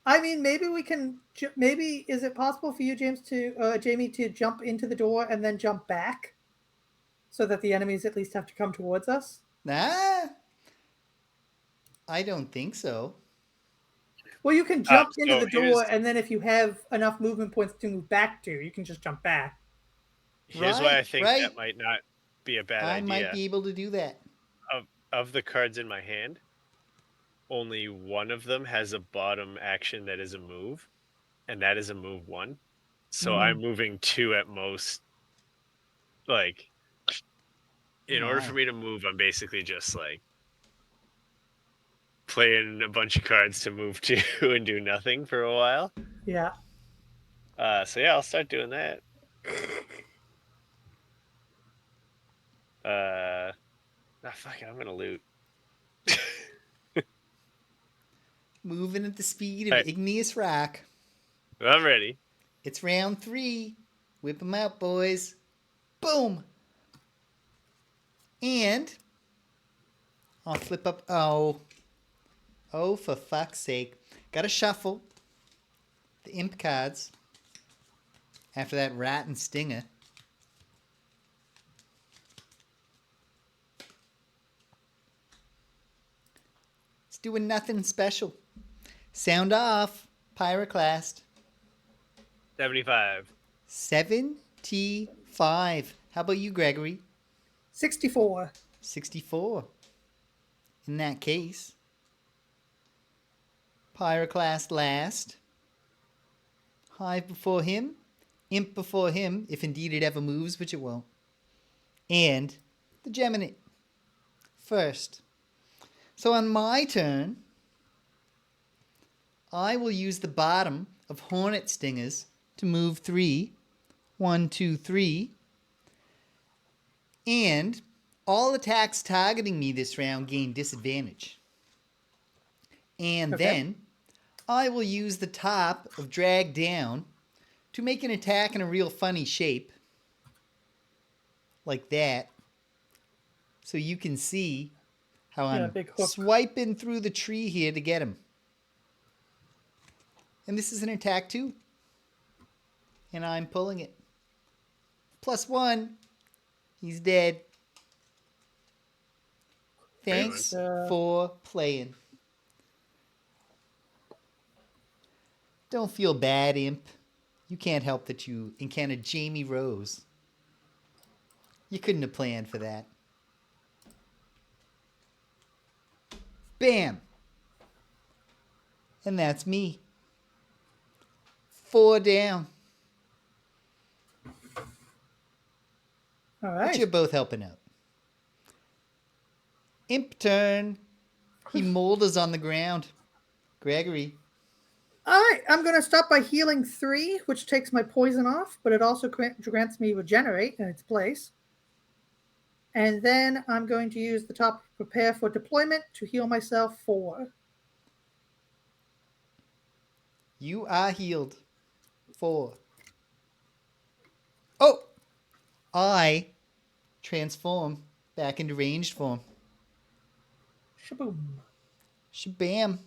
I mean, maybe we can. Maybe is it possible for you, Jaymee, to jump into the door and then jump back, so that the enemies at least have to come towards us? Nah, I don't think so. Well, you can jump into so the door, here's- and then if you have enough movement points to move back to, you can just jump back. Here's why I Right, think right. that might not be a bad I idea. might be able to do that. Of the cards in my hand, only one of them has a bottom action that is a move, and that is a move 1. So I'm moving 2 at most. Like, in order for me to move, I'm basically just like playing a bunch of cards to move 2 and do nothing for a while. Yeah. So yeah, I'll start doing that. Fuck it, I'm gonna loot. Moving at the speed of Right. igneous rock. I'm ready. It's round 3. Whip them out, boys. Boom. And I'll flip up. Oh, for fuck's sake. Gotta shuffle the imp cards after that rat and stinger. It's doing nothing special. Sound off, Pyroclast. 75. 75. How about you, Gregory? 64. 64. In that case, Pyroclast last. Hive before him. Imp before him, if indeed it ever moves, which it won't. and the Gemini first. So on my turn, I will use the bottom of Hornet Stingers to move 3. 1, 2, 3. And all attacks targeting me this round gain disadvantage. And then I will use the top of Drag Down to make an attack in a real funny shape. Like that. So you can see how I'm big hook. swiping through the tree here to get him. And this is an attack too. And I'm pulling it. +1. He's dead. Thanks for playing. Don't feel bad, Imp. You can't help that you encountered Jaymee Rose. You couldn't have planned for that. Bam! And that's me. 4 down. All But right. you're both helping out. Imp turn. He moulders on the ground. Gregory. All right. I'm going to stop by healing 3, which takes my poison off, but it also grants me regenerate in its place. And then I'm going to use the top prepare for deployment to heal myself 4. You are healed. 4. Oh! I transform back into ranged form. Shaboom. Shabam.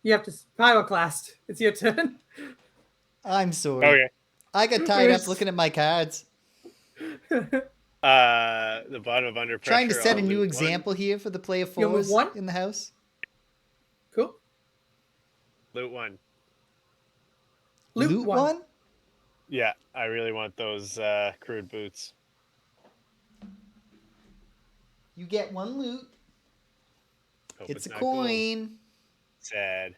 You have to pyroclast. It's your turn. I'm sorry. Okay. I got tied up looking at my cards. The bottom of under pressure. Trying to set a I'll new loot example here for the play of You'll move 4s 1? in the house. Cool. Loot 1. Loot 1? Yeah, I really want those crude boots. You get 1 loot. Hope It's a not gold. coin. Sad.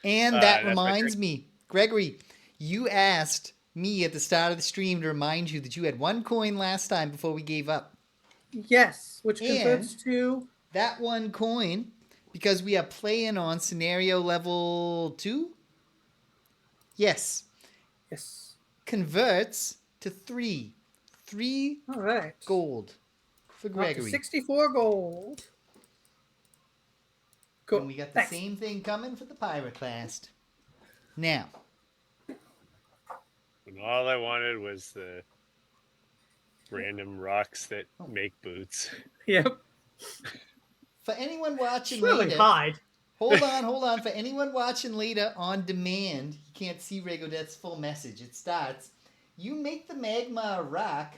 And that that's my reminds me, Gregory, you asked me at the start of the stream to remind you that you had 1 coin last time before we gave up. Yes, which converts to... That 1 coin, because we are playing on scenario level 2? Yes. Yes. Converts to 3. 3 All right. gold for Up to Gregory. 64 gold. Cool. And we got the same thing coming for the Pyroclast. Now. And all I wanted was the random rocks that make boots. Yep. For anyone watching Surely later, hide. hold on. For anyone watching later on demand, you can't see Regodet's full message. It starts, you make the magma a rock.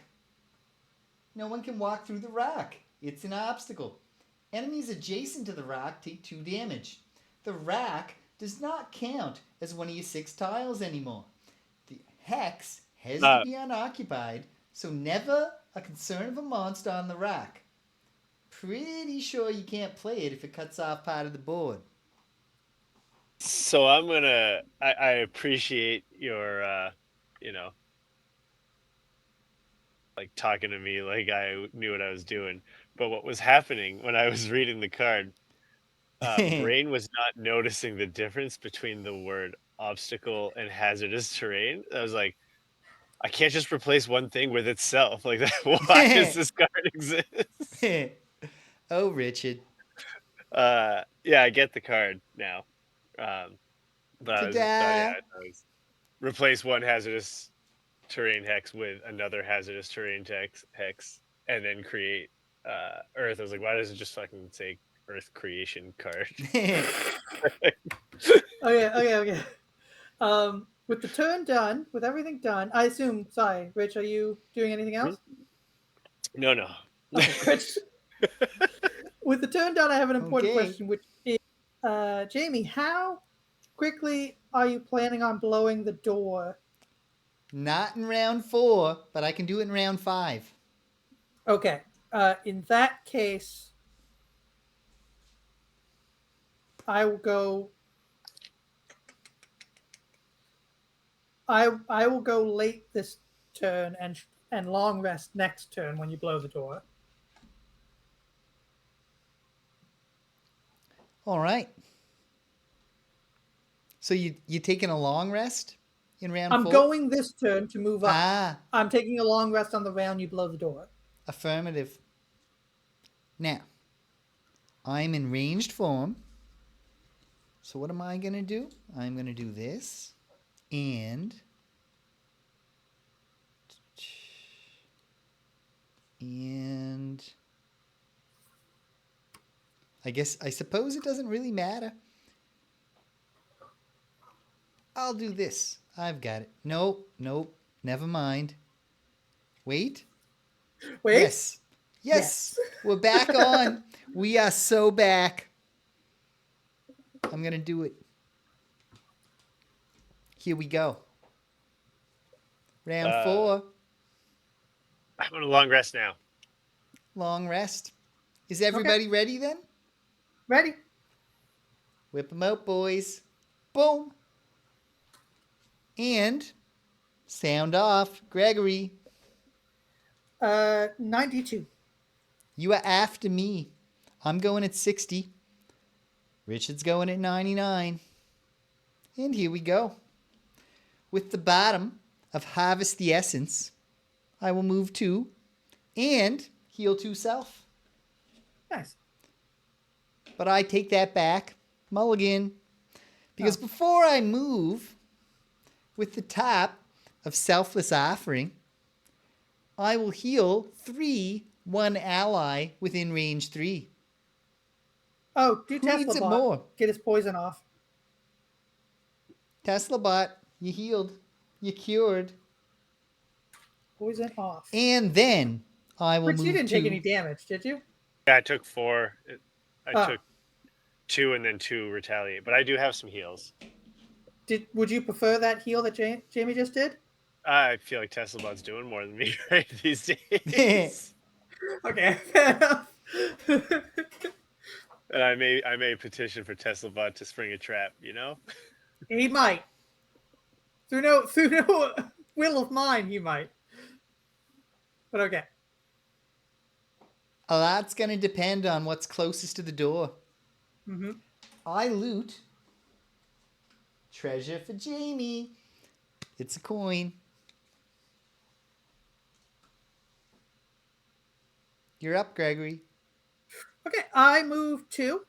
No one can walk through the rock. It's an obstacle. Enemies adjacent to the rock take 2 damage. The rock does not count as one of your 6 tiles anymore. The hex has to be unoccupied, so never a concern of a monster on the rock. Pretty sure you can't play it if it cuts off part of the board. So I'm gonna. I appreciate your, like talking to me like I knew what I was doing. But what was happening when I was reading the card, Brain was not noticing the difference between the word obstacle and hazardous terrain. I was like, I can't just replace one thing with itself. Like, why does this card exist? Oh, Richard. Yeah, I get the card now. But I was replace one hazardous terrain hex with another hazardous terrain hex, and then create Earth. I was like, why does it just fucking say Earth creation card? Okay. With the turn done, with everything done, I assume. Sorry, Rich, are you doing anything else? No. Okay, Rich. With the turn done, I have an important question, which is, Jaymee, how quickly are you planning on blowing the door? Not in round 4, but I can do it in round 5. Okay. In that case, I will go. I will go late this turn and long rest next turn when you blow the door. All right. So you taking a long rest in round I'm 4? going this turn to move up. Ah, I'm taking a long rest on the round you blow the door. affirmative. Now, I'm in ranged form. So what am I going to do? I'm going to do this. And I suppose it doesn't really matter. I'll do this. I've got it. Nope. Never mind. Wait. Wait. Yes. We're back on. We are so back. I'm going to do it. Here we go. Round 4. I'm on a long rest now. Long rest. Is everybody ready then? Ready? Whip them out, boys. Boom. And sound off. Gregory, 92. you are after me. I'm going at 60. Richard's going at 99. And here we go. With the bottom of Harvest the Essence, I will move 2 and heal 2 self. Nice. But I take that back. Mulligan. Because before I move with the top of Selfless Offering, I will heal 3 one ally within range 3. Oh, do Who Tesla needs it bot. more? Get his poison off. Tesla bot, you healed. You cured. Poison off. And then I will Rich, move you didn't 2. take any damage, did you? Yeah, I took 4. I took 2 and then 2 retaliate, but I do have some heals. Would you prefer that heal that Jaymee just did? I feel like TeslaBot's doing more than me right these days. Okay, fair enough. And I may petition for TeslaBot to spring a trap, you know? He might. Through no will of mine, he might. But okay. A lot's going to depend on what's closest to the door. Mm-hmm. I loot treasure for Jaymee. It's a coin. You're up, Gregory. Okay, I move 2.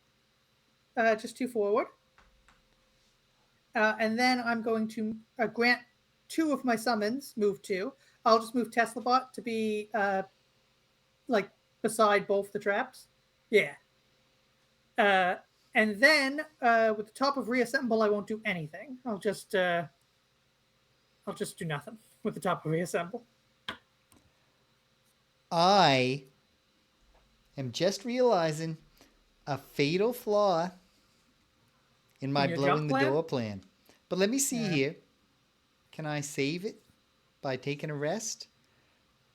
Just 2 forward. And then I'm going to grant 2 of my summons, move 2. I'll just move TeslaBot to be like beside both the traps. Yeah. And then with the top of reassemble, I won't do anything. I'll just do nothing with the top of reassemble. I am just realizing a fatal flaw in my blowing the door plan. But let me see here. Can I save it by taking a rest?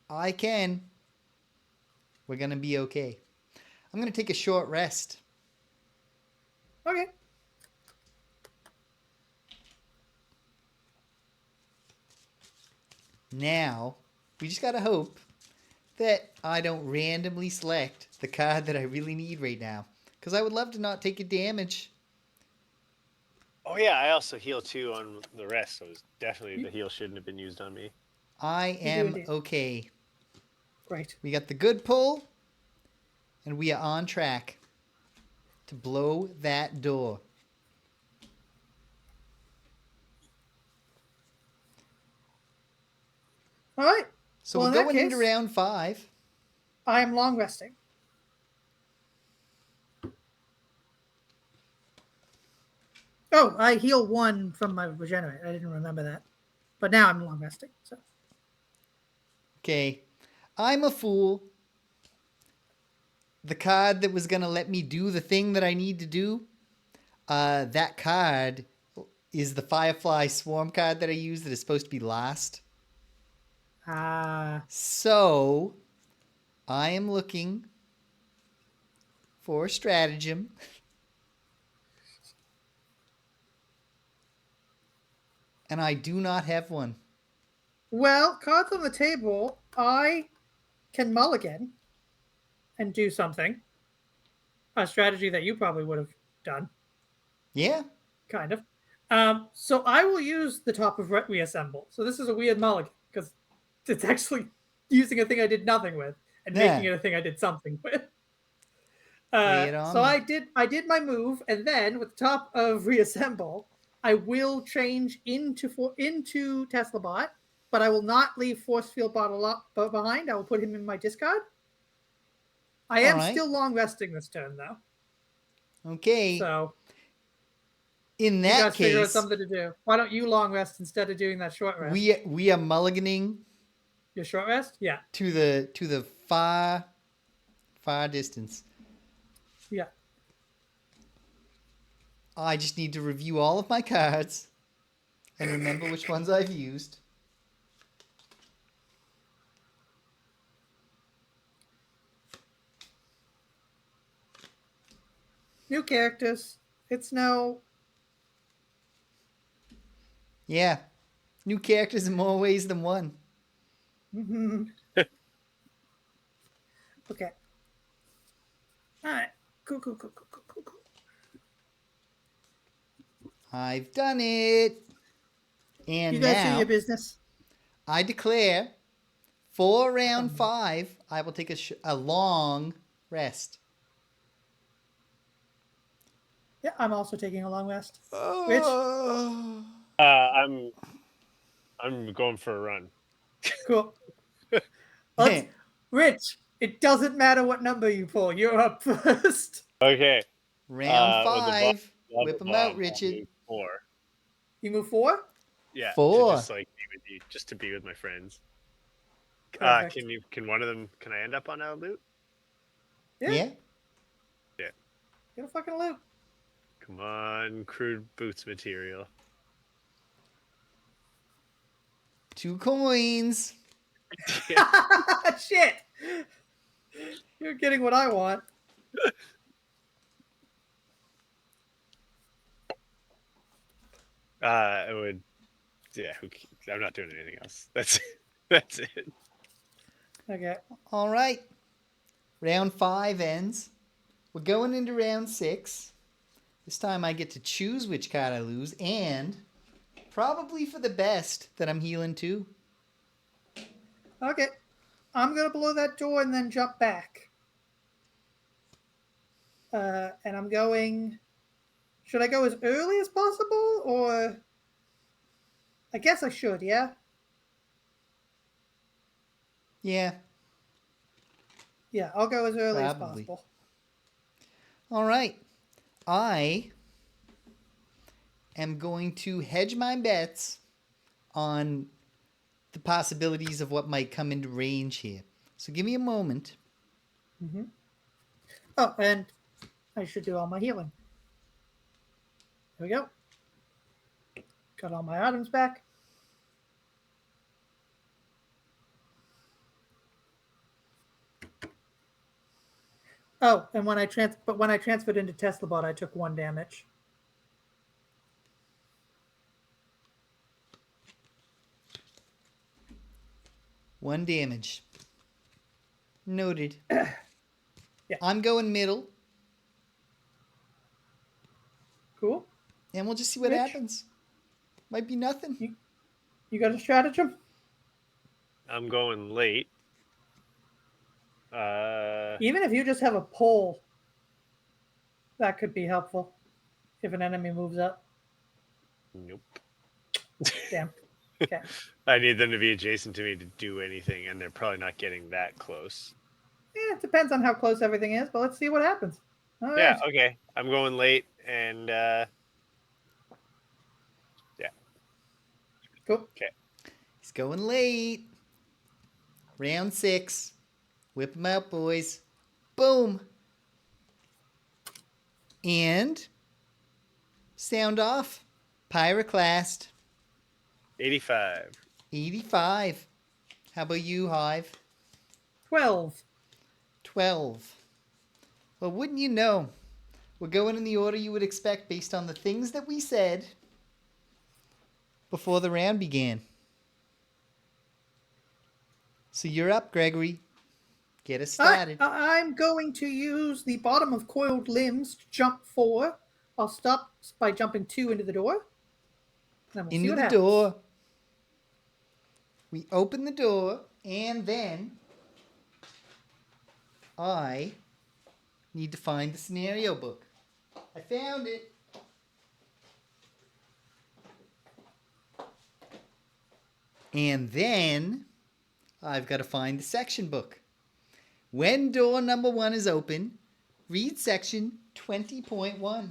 I can. We're going to be okay. I'm going to take a short rest. Okay. Now, we just got to hope that I don't randomly select the card that I really need right now. Because I would love to not take a damage. Oh yeah, I also heal 2 on the rest, so it's definitely the heal shouldn't have been used on me. I am okay. Great. We got the good pull, and we are on track to blow that door. All right. So well, we're going into round 5. I am long resting. Oh, I heal 1 from my regenerate. I didn't remember that. But now I'm long resting. So. Okay. I'm a fool. The card that was going to let me do the thing that I need to do, that card is the Firefly Swarm card that I use that is supposed to be last. So I am looking for a stratagem. And I do not have one. Well, cards on the table, I can mulligan and do something. A strategy that you probably would have done, Yeah. kind of. So I will use the top of reassemble. So this is a weird mulligan because it's actually using a thing I did nothing with and making it a thing I did something with. Lay it on So me. I did my move, and then with the top of reassemble, I will change into Tesla Bot, but I will not leave Force Field Bottle behind. I will put him in my discard. I am still long resting this turn though. Okay. So in you that guys figure out case, something to do. Why don't you long rest instead of doing that short rest? we are mulliganing Your short rest? Yeah. to the far distance. Yeah. I just need to review all of my cards and remember which ones I've used. New characters. It's no. Yeah. New characters in more ways than one. Okay. All right. Cool. I've done it. And You guys do now your business. I declare for round 5, I will take a long rest. Yeah, I'm also taking a long rest. Rich? I'm going for a run. Cool. Rich, it doesn't matter what number you pull. You're up first. Okay. Round with the 5. bottom Whip them bomb, out, I'll Richard. move 4. You move 4? Yeah. 4. To just like be with you, just to be with my friends. Perfect. Can one of them? Can I end up on a loot? Yeah. Get a fucking loot. Come on, crude boots material. 2 coins. Shit. You're getting what I want. It would. Yeah. I'm not doing anything else. That's it. Okay. All right. Round 5 ends. We're going into round 6. This time I get to choose which card I lose, and probably for the best that I'm healing too. Okay. I'm going to blow that door and then jump back. And I'm going... Should I go as early as possible, or... I guess I should, yeah? Yeah. Yeah, I'll go as early as Probably. possible. All right. I am going to hedge my bets on the possibilities of what might come into range here. So give me a moment. Mm-hmm. Oh, and I should do all my healing. There we go. Got all my items back. Oh, and when I transferred into Tesla Bot, I took 1 damage. One damage. Noted. Yeah. I'm going middle, Cool. and we'll just see what Rich? happens. Might be nothing. You got a stratagem? I'm going late. Even if you just have a pole, that could be helpful if an enemy moves up. Nope. Damn. Okay. I need them to be adjacent to me to do anything, and they're probably not getting that close. Yeah, it depends on how close everything is, but let's see what happens. All Yeah, right. okay. I'm going late, and yeah. Cool. Okay. He's going late. Round 6. Whip them out, boys. Boom. And sound off. Pyroclast. 85. 85. How about you, Hive? 12. 12. Well, wouldn't you know? We're going in the order you would expect based on the things that we said before the round began. So you're up, Gregory. Get us started. I'm going to use the bottom of coiled limbs to jump 4. I'll stop by jumping 2 into the door. Then we'll see Into what the happens. door. We open the door, and then I need to find the scenario book. I found it. And then I've got to find the section book. When door number 1 is open, read section 20.1.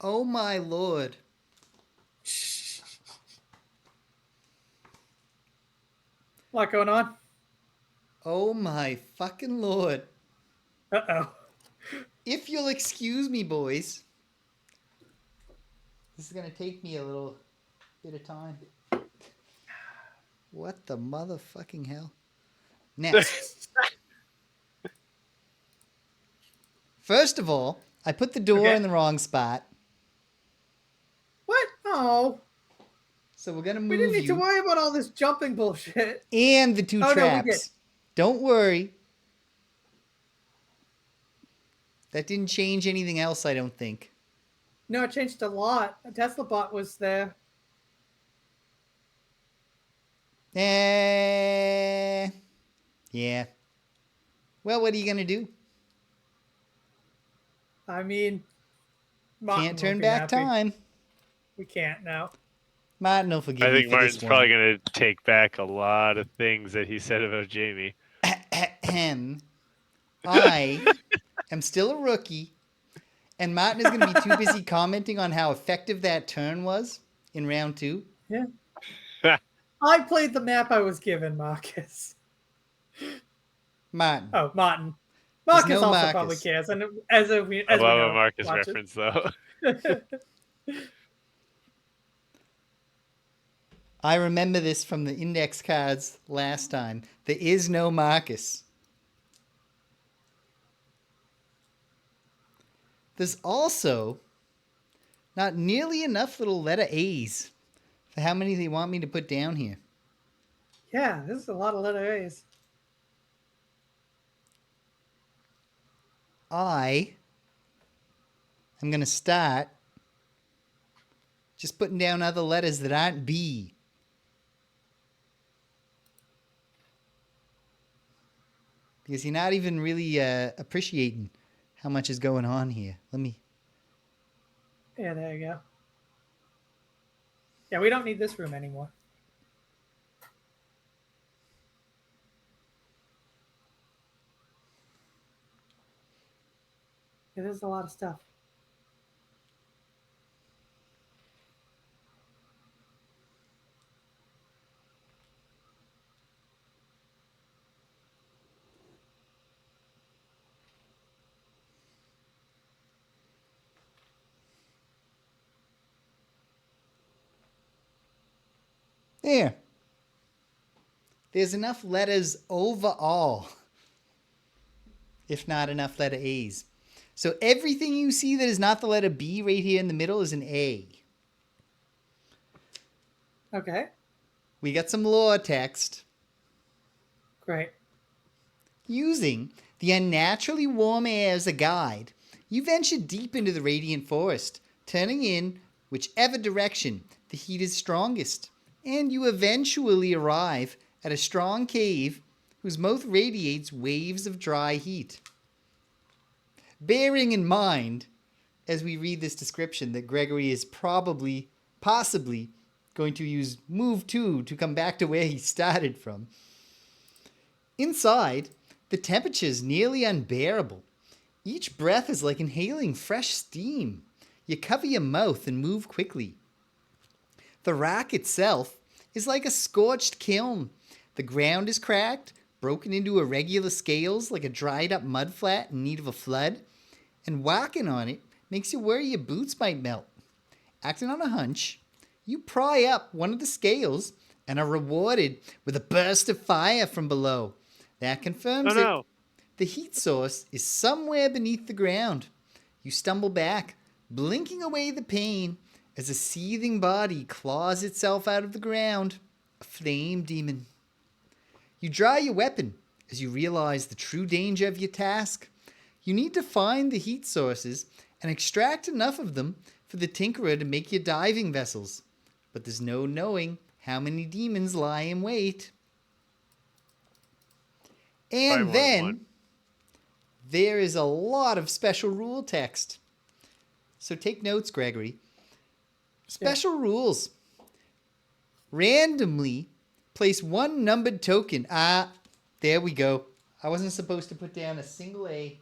Oh my lord. Lot going on. Oh my fucking lord. Uh-oh. If you'll excuse me, boys. This is going to take me a little bit of time. What the motherfucking hell? Now, first of all, I put the door Okay. in the wrong spot. What? Oh. So we're going to We move didn't need to you worry about all this jumping bullshit. and the 2 Oh, no, we traps. did. Don't worry. That didn't change anything else, I don't think. No, it changed a lot. A Tesla bot was there. Yeah. Well, what are you going to do? I mean, Martin Can't turn won't be back happy. time. We can't now. Martin will forgive I me think for Martin's this probably one. going to take back a lot of things that he said about Jaymee. I am still a rookie, and Martin is going to be too busy commenting on how effective that turn was in round 2. Yeah. I played the map I was given, Marcus. Martin. Oh, Martin. There's Marcus no also Marcus. probably cares, and as we I love know, a Marcus watches. reference, though. I remember this from the index cards last time. There is no Marcus. There's also not nearly enough little letter A's for how many they want me to put down here. Yeah, this is a lot of letter A's. I am going to start just putting down other letters that aren't B. Because you're not even really appreciating how much is going on here. Let me... Yeah, there you go. Yeah, we don't need this room anymore. Yeah, there's a lot of stuff. There. There's enough letters overall, if not enough letter A's. So everything you see that is not the letter B right here in the middle is an A. Okay, We got some lore text. great. Using the unnaturally warm air as a guide, you venture deep into the radiant forest, turning in whichever direction the heat is strongest, and you eventually arrive at a strong cave whose mouth radiates waves of dry heat. Bearing in mind, as we read this description, that Gregory is possibly going to use move 2 to come back to where he started from. Inside, the temperature is nearly unbearable. Each breath is like inhaling fresh steam. You cover your mouth and move quickly. The rack itself is like a scorched kiln. The ground is cracked, broken into irregular scales like a dried up mudflat in need of a flood, and walking on it makes you worry your boots might melt. Acting on a hunch, you pry up one of the scales and are rewarded with a burst of fire from below. That confirms Oh no! the heat source is somewhere beneath the ground. You stumble back, blinking away the pain as a seething body claws itself out of the ground. A flame demon. You draw your weapon as you realize the true danger of your task. You need to find the heat sources and extract enough of them for the Tinkerer to make your diving vessels. But there's no knowing how many demons lie in wait. And then there is a lot of special rule text. So take notes, Gregory. Special rules. Randomly place one numbered token. There we go. I wasn't supposed to put down a single A.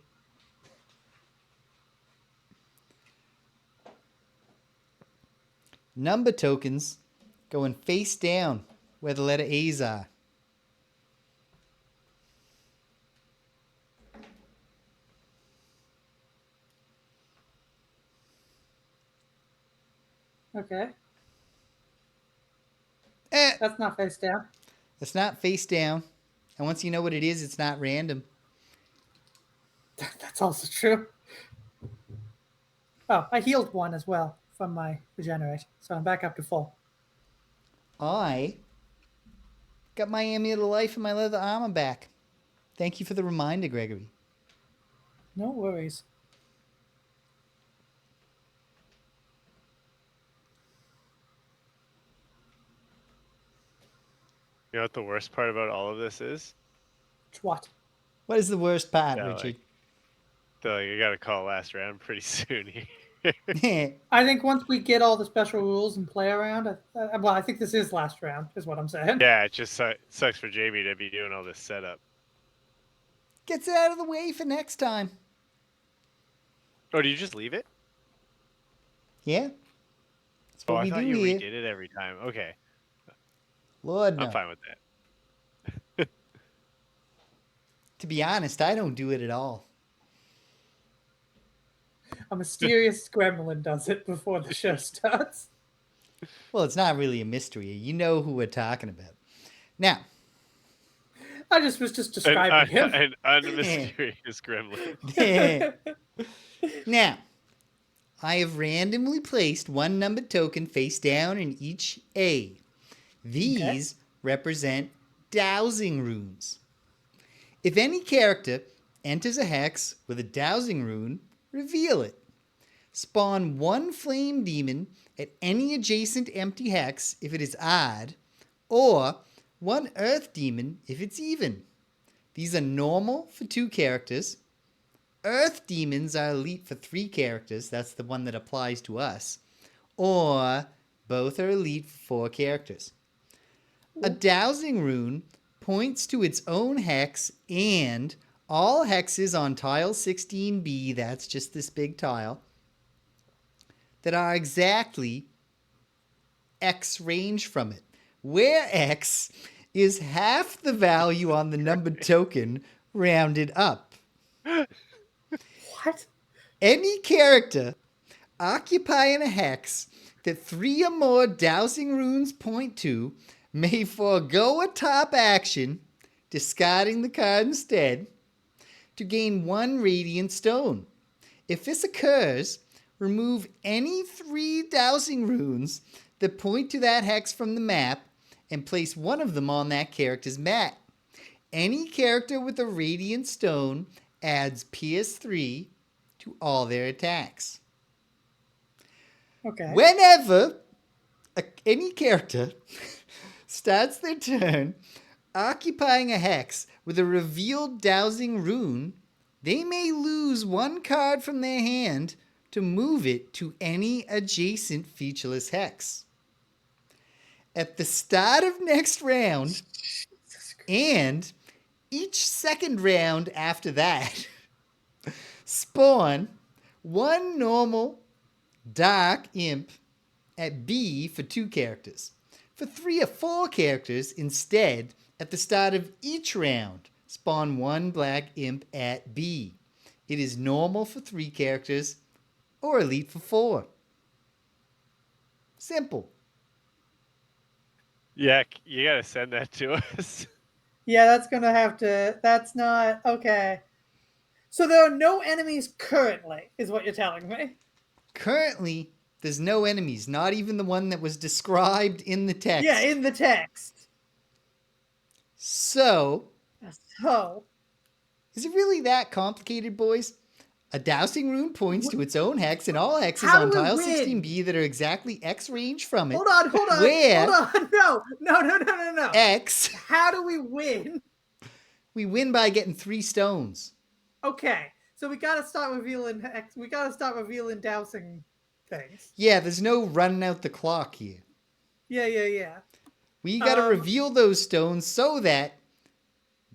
Number tokens going face down where the letter A's are. Okay. That's not face down. It's not face down. And once you know what it is, it's not random. That's also true. Oh, I healed one as well from my regenerate, so I'm back up to full. I got my amulet of life and my leather armor back. Thank you for the reminder, Gregory. No worries. You know what the worst part about all of this is? What? What is the worst part, Yeah, Richard? You got to call last round pretty soon here. I think once we get all the special rules and play around, I think this is last round, is what I'm saying. Yeah, it just sucks for Jaymee to be doing all this setup. Gets it out of the way for next time. Oh, do you just leave it? Yeah. That's what I we thought do you here. redid it every time. Okay, Lord, no. I'm fine with that. To be honest, I don't do it at all. A mysterious gremlin does it before the show starts. Well, it's not really a mystery. You know who we're talking about. Now, I was just describing him. An unmysterious gremlin. Now, I have randomly placed one numbered token face down in each A. These represent dowsing runes. If any character enters a hex with a dowsing rune, reveal it. Spawn one flame demon at any adjacent empty hex if it is odd, or one earth demon if it's even. These are normal for 2 characters. Earth demons are elite for 3 characters. That's the one that applies to us. Or both are elite for 4 characters. A dowsing rune points to its own hex, and all hexes on tile 16B, that's just this big tile, that are exactly X range from it, where X is half the value on the numbered token rounded up. What? Any character occupying a hex that 3 or more dowsing runes point to may forego a top action, discarding the card instead, to gain 1 radiant stone. If this occurs, remove any 3 dowsing runes that point to that hex from the map and place one of them on that character's mat. Any character with a radiant stone adds Pierce 3 to all their attacks. Okay. Whenever any character starts their turn occupying a hex with a revealed dowsing rune, they may lose 1 card from their hand to move it to any adjacent featureless hex. At the start of next round, and each second round after that, spawn 1 normal dark imp at B for 2 characters. For 3 or 4 characters, instead, At the start of each round, spawn one black imp at B. It is normal for 3 characters or elite for 4. Simple. Yeah, you gotta send that to us. Yeah, that's gonna have to. That's not okay. So there are no enemies currently, is what you're telling me. Currently, there's no enemies, not even the one that was described in the text. Yeah, in the text. So, So, is it really that complicated, boys? A dowsing rune points to its own hex, and all hexes How on do we tile win? 16B that are exactly X range from it. hold on. Where Hold on. No. X, How do we win? we win by getting 3 stones. Okay, so we gotta start revealing. We gotta start revealing dowsing things. Yeah, there's no running out the clock here. Yeah. We gotta reveal those stones so that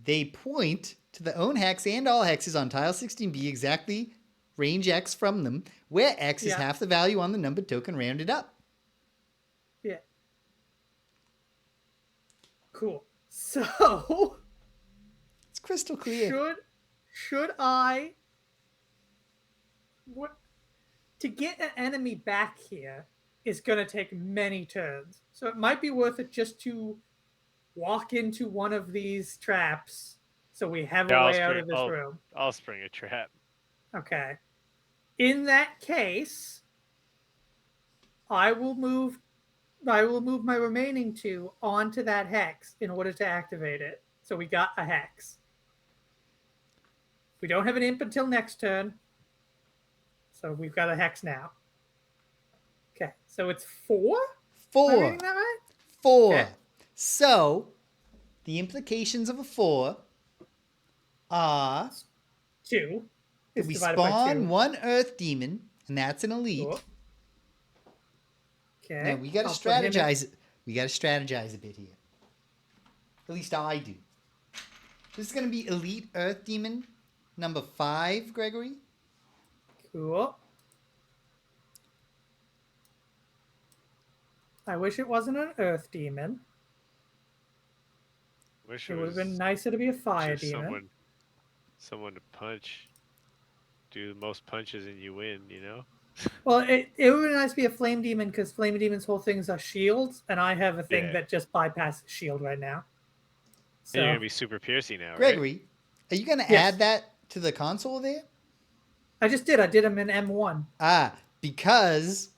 they point to the own hex and all hexes on tile 16B exactly range X from them, where X is Yeah. half the value on the numbered token rounded up. Yeah. Cool. So, It's crystal clear. should I? What? To get an enemy back here is going to take many turns. So it might be worth it just to walk into one of these traps so we have a way out of this room. I'll spring a trap. Okay. In that case, I will move my remaining 2 onto that hex in order to activate it. So we got a hex. We don't have an imp until next turn. So we've got a hex now. Okay, so it's 4? Am I 4. reading that right? 4. Okay. So, the implications of a 4 are 2 is we divided by 2. spawn 1 earth demon, and that's an elite. Cool. Okay. Now, we gotta strategize it. We gotta strategize a bit here. At least I do. This is gonna be elite earth demon number 5, Gregory. Cool. I wish it wasn't an earth demon. Wish It would have was been nicer to be a fire just demon. someone to punch. Do the most punches and you win, you know? Well, it would be nice to be a flame demon because flame demons' whole things are shields, and I have a thing Yeah. that just bypasses shield right now. So And you're gonna be super piercy now, right? Gregory, are you gonna Yes. add that to the console there? I just did. I did them in M1. Because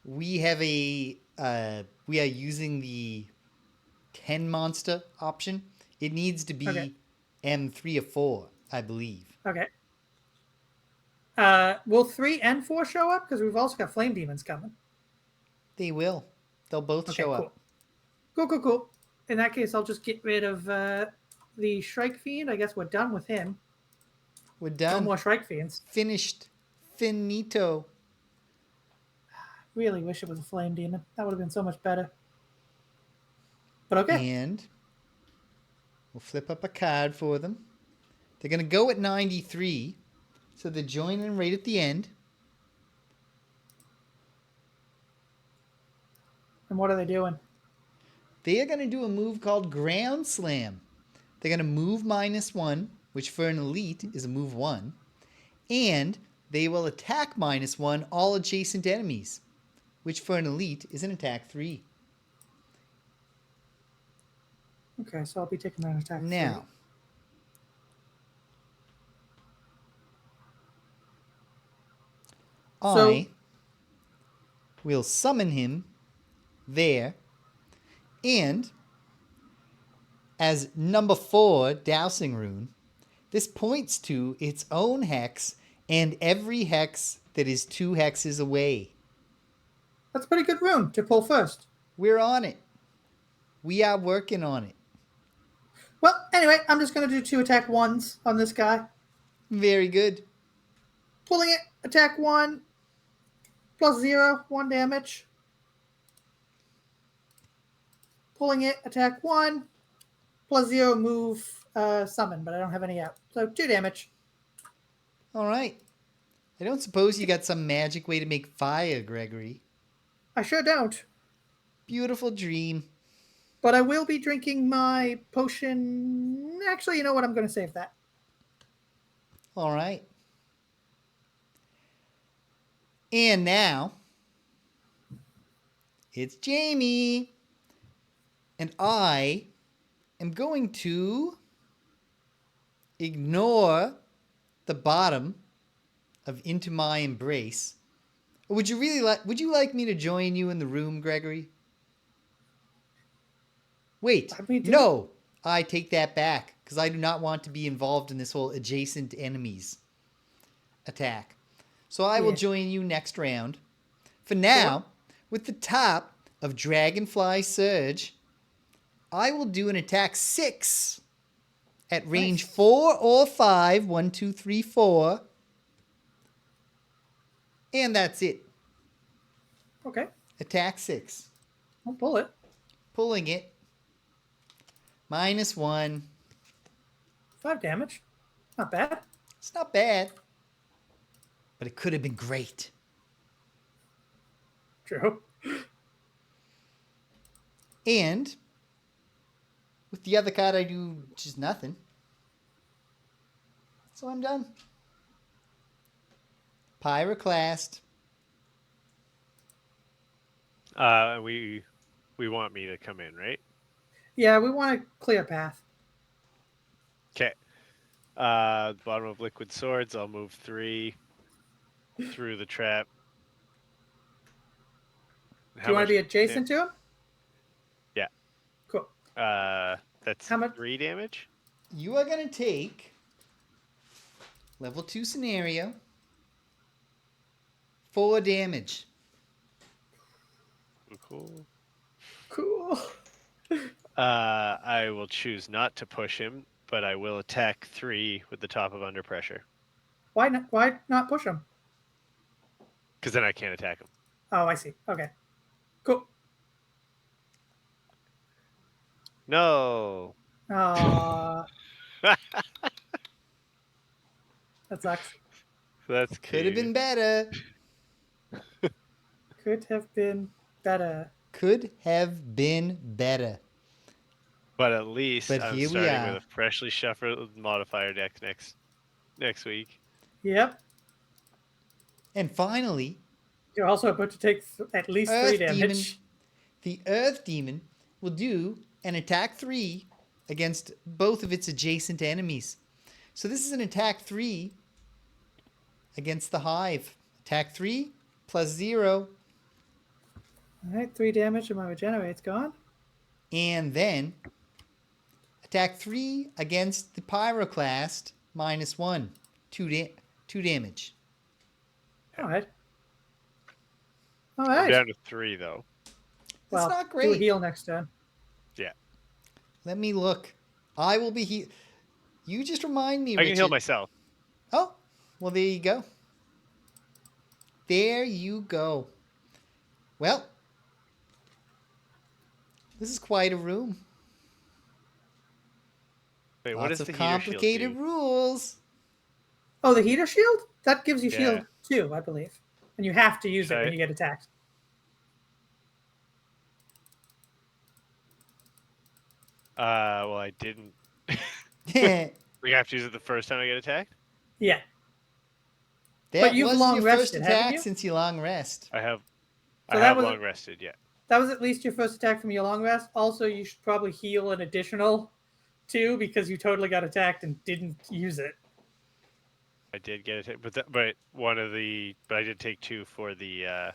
we have we are using the 10 monster option. It needs to be Okay. M3 or 4, I believe. Okay. Will 3 and 4 show up? Because we've also got flame demons coming. They will. They'll both Okay, show cool. up. Cool. In that case, I'll just get rid of the Shrike Fiend. I guess we're done with him. We're No done. more Shrike Fiends. Finished. Finito. Really wish it was a flame demon. That would have been so much better. But okay. And we'll flip up a card for them. They're going to go at 93. So they're joining right at the end. And what are they doing? They are going to do a move called Ground Slam. They're going to move -1, which for an elite is a move 1. And they will attack -1 all adjacent enemies, which for an elite is an attack 3. Okay, so I'll be taking an attack. Now, So- I will summon him there, and as number 4 dowsing rune, this points to its own hex and every hex that is 2 hexes away. That's a pretty good rune to pull first. We're on it. We are working on it. Well, anyway, I'm just going to do 2 attack 1s on this guy. Very good. Pulling it, attack 1, +0, 1 damage. Pulling it, attack 1, +0, move, summon, but I don't have any out. So 2 damage. All right. I don't suppose you got some magic way to make , Gregory. I sure don't. Beautiful dream. But I will be drinking my potion. Actually, you know what? I'm going to save that. All right. And now it's Jaymee. And I am going to ignore the bottom of Into My Embrace. Would you like me to join you in the room, Gregory? Wait, I mean, no, I take that back because I do not want to be involved in this whole adjacent enemies attack. So I will Yeah. join you next round. For now, with the top of Dragonfly Surge, I will do an attack 6 at range Nice. 4 or 5. 1, 2, 3, 4. And that's it. Okay. Attack 6. I'll pull it. Pulling it. -1. 5 damage. Not bad. It's not bad. But it could have been great. True. And with the other card, I do just nothing. So I'm done. Pyroclast. We want me to come in, right? Yeah, we want a clear path. Okay. Bottom of Liquid Swords, I'll move 3 through the trap. Do you want to be adjacent to him? Yeah. Cool. That's How much? 3 damage. You are going to take level 2 scenario. 4 damage. Cool. Cool. I will choose not to push him, but I will attack 3 with the top of Under Pressure. Why not? Why not push him? Because then I can't attack him. Oh, I see. Okay. Cool. No. That sucks. That's Could have been better. Could have been better. Could have been better. But at least But I'm here we starting are. with a freshly shuffled modifier deck next week. Yep. And finally, You're also about to take at least 3 Earth damage. Demon. The Earth Demon will do an attack 3 against both of its adjacent enemies. So this is an attack 3 against the Hive. Attack 3 plus 0. All right, 3 damage and my regenerate's gone. And then attack 3 against the Pyroclast -1. 2 damage. All right. All I'm right. down to 3 though. Well, not do a great. heal next turn. Yeah. Let me look. I will be You just remind me, I can heal Richard. myself. Oh, well, there you go. There you go. Well, this is quite a room. Wait, what Lots does of the heater shield complicated do? rules. Oh, the heater shield? That gives you Yeah. shield 2, I believe. And you have to use it Should when I- you get attacked. Well, I didn't. that We have to use it the first time I get attacked? Yeah. But you've was long your first rested, haven't attack you? since you long rest. I have So that was- long rested, yeah. That was at least your first attack from your long rest. Also, you should probably heal an additional 2 because you totally got attacked and didn't use it. I did get it, but I did take 2 for the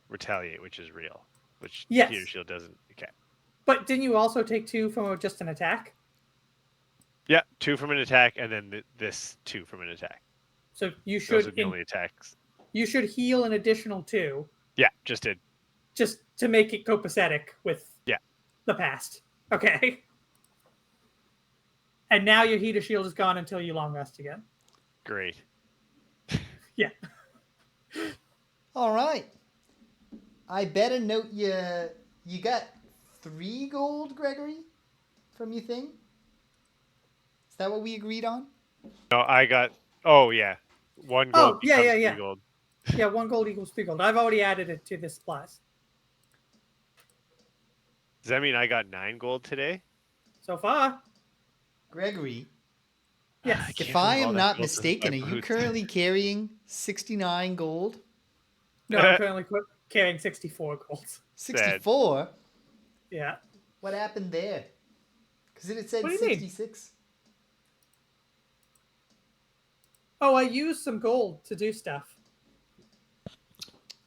retaliate, which is real, which Yes. heater shield doesn't. Okay. But didn't you also take 2 from just an attack? Yeah, 2 from an attack, and then this 2 from an attack. So you Those should are the only attacks. you should heal an additional 2 Yeah, just did. just to make it copacetic with Yeah. the past. Okay. And now your heater shield is gone until you long rest again. Great. Yeah. All right. I better note you got 3 gold, Gregory, from your thing? Is that what we agreed on? No, I got. Oh yeah, 1 gold. Oh, yeah, becomes yeah, 3 yeah. gold. Yeah, 1 gold equals 3 gold. I've already added it to this supplies. Does that mean I got 9 gold today? So far, Gregory, I yes. if can't I believe all am that not gold doesn't buy mistaken, are you boots. currently carrying 69 gold? No, I'm currently carrying 64 gold. 64? Yeah. What happened there? Because it had said What do you mean? 66. Oh, I used some gold to do stuff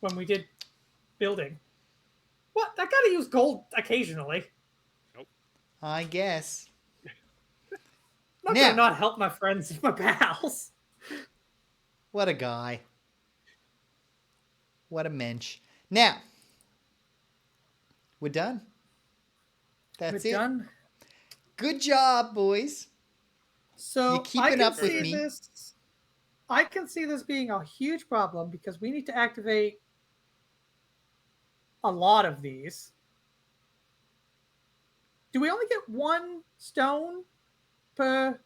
when we did building. What? I gotta use gold occasionally. Nope. I guess. I'm not Now, gonna not help my friends and my pals. what a guy. What a mensch. Now, we're done. That's We're it. done. Good job, boys. You're So I keeping can up with see me. this. I can see this being a huge problem because we need to activate a lot of these. Do we only get 1 stone per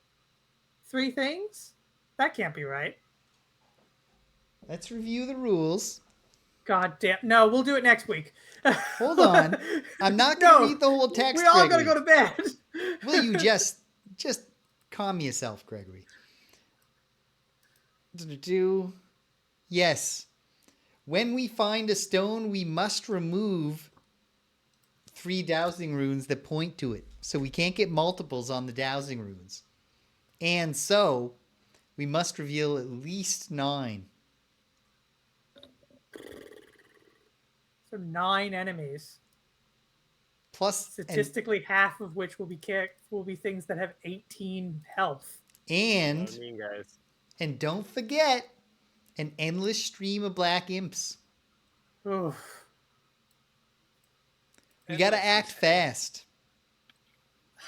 3 things? That can't be right. Let's review the rules. God damn. No, we'll do it next week. Hold on. I'm not going to No, read the whole text, we all gotta Gregory. go to bed. Will you just calm yourself, Gregory? Do yes. When we find a stone, we must remove 3 dowsing runes that point to it. So we can't get multiples on the dowsing runes. And so we must reveal at least 9. So 9 enemies. Plus, Statistically, half of which will be things that have 18 health. and What I mean, guys. and don't forget an endless stream of black imps. Oof. We got to act fast.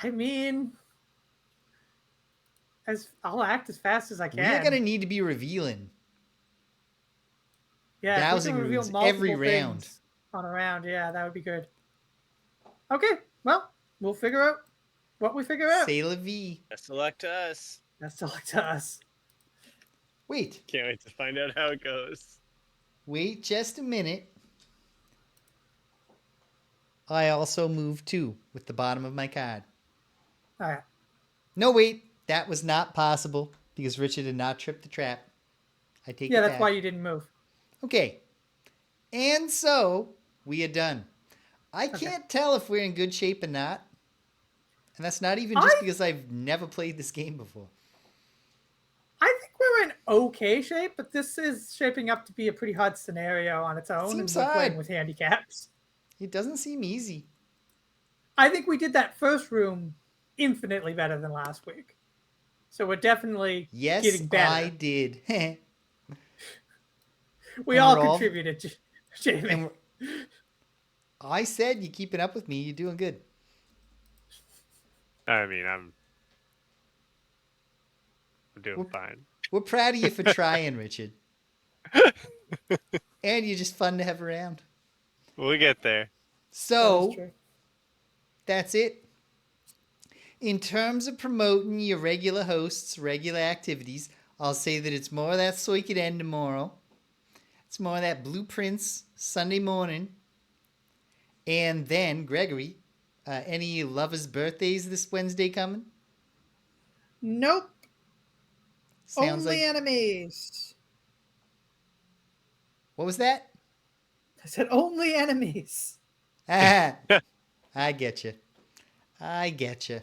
I mean, I'll act as fast as I We are can. going to need to be revealing Yeah, if we dowsing can reveal runes multiple every round. things on a round, yeah, that would be good. Okay, well, we'll figure out what we figure out. C'est la vie. Best of luck to us. That's all to us. Wait, Can't wait to find out how it goes. wait just a minute. I also moved 2 with the bottom of my card. All right. No, wait, that was not possible because Richard did not trip the trap. I take Yeah, it that's back. why you didn't move. Okay, and so we are done. I can't tell if we're in good shape or not. And that's not even just because I've never played this game before. I think we're in okay shape, but this is shaping up to be a pretty hard scenario on its own, Seems and we're playing hard. with handicaps. It doesn't seem easy. I think we did that first room infinitely better than last week. So we're definitely Yes, getting better. I did. We and all we're all- contributed, Jaymee. And I said you're keeping up with me. You're doing good. I mean, I'm doing fine. We're proud of you for trying, Richard. And you're just fun to have around. We'll get there. That is So true. that's it. In terms of promoting your regular hosts, regular activities, I'll say that it's more of that Soikiden tomorrow. It's more of that Blueprints Sunday morning. And then, Gregory, any lovers' birthdays this Wednesday coming? Nope. Sounds Only like... enemies. What was that? I said only enemies. Ah, I get you. I get you.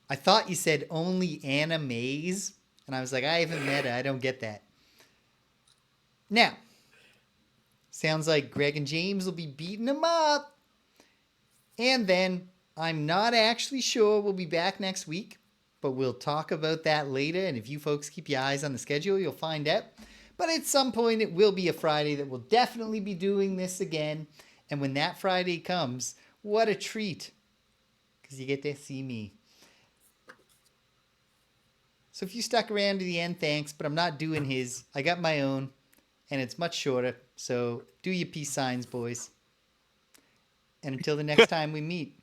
I thought you said only animes, and I was like, I haven't met her. I don't get that. Now, sounds like Greg and James will be beating them up. And then, I'm not actually sure we'll be back next week, but we'll talk about that later. And if you folks keep your eyes on the schedule, you'll find out. But at some point, it will be a Friday that we'll definitely be doing this again. And when that Friday comes, what a treat. Because you get to see me. So if you stuck around to the end, thanks. But I'm not doing his. I got my own. And it's much shorter. So do your peace signs, boys. And until the next time we meet,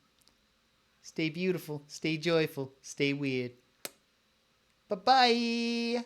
stay beautiful, stay joyful, stay weird. Bye-bye.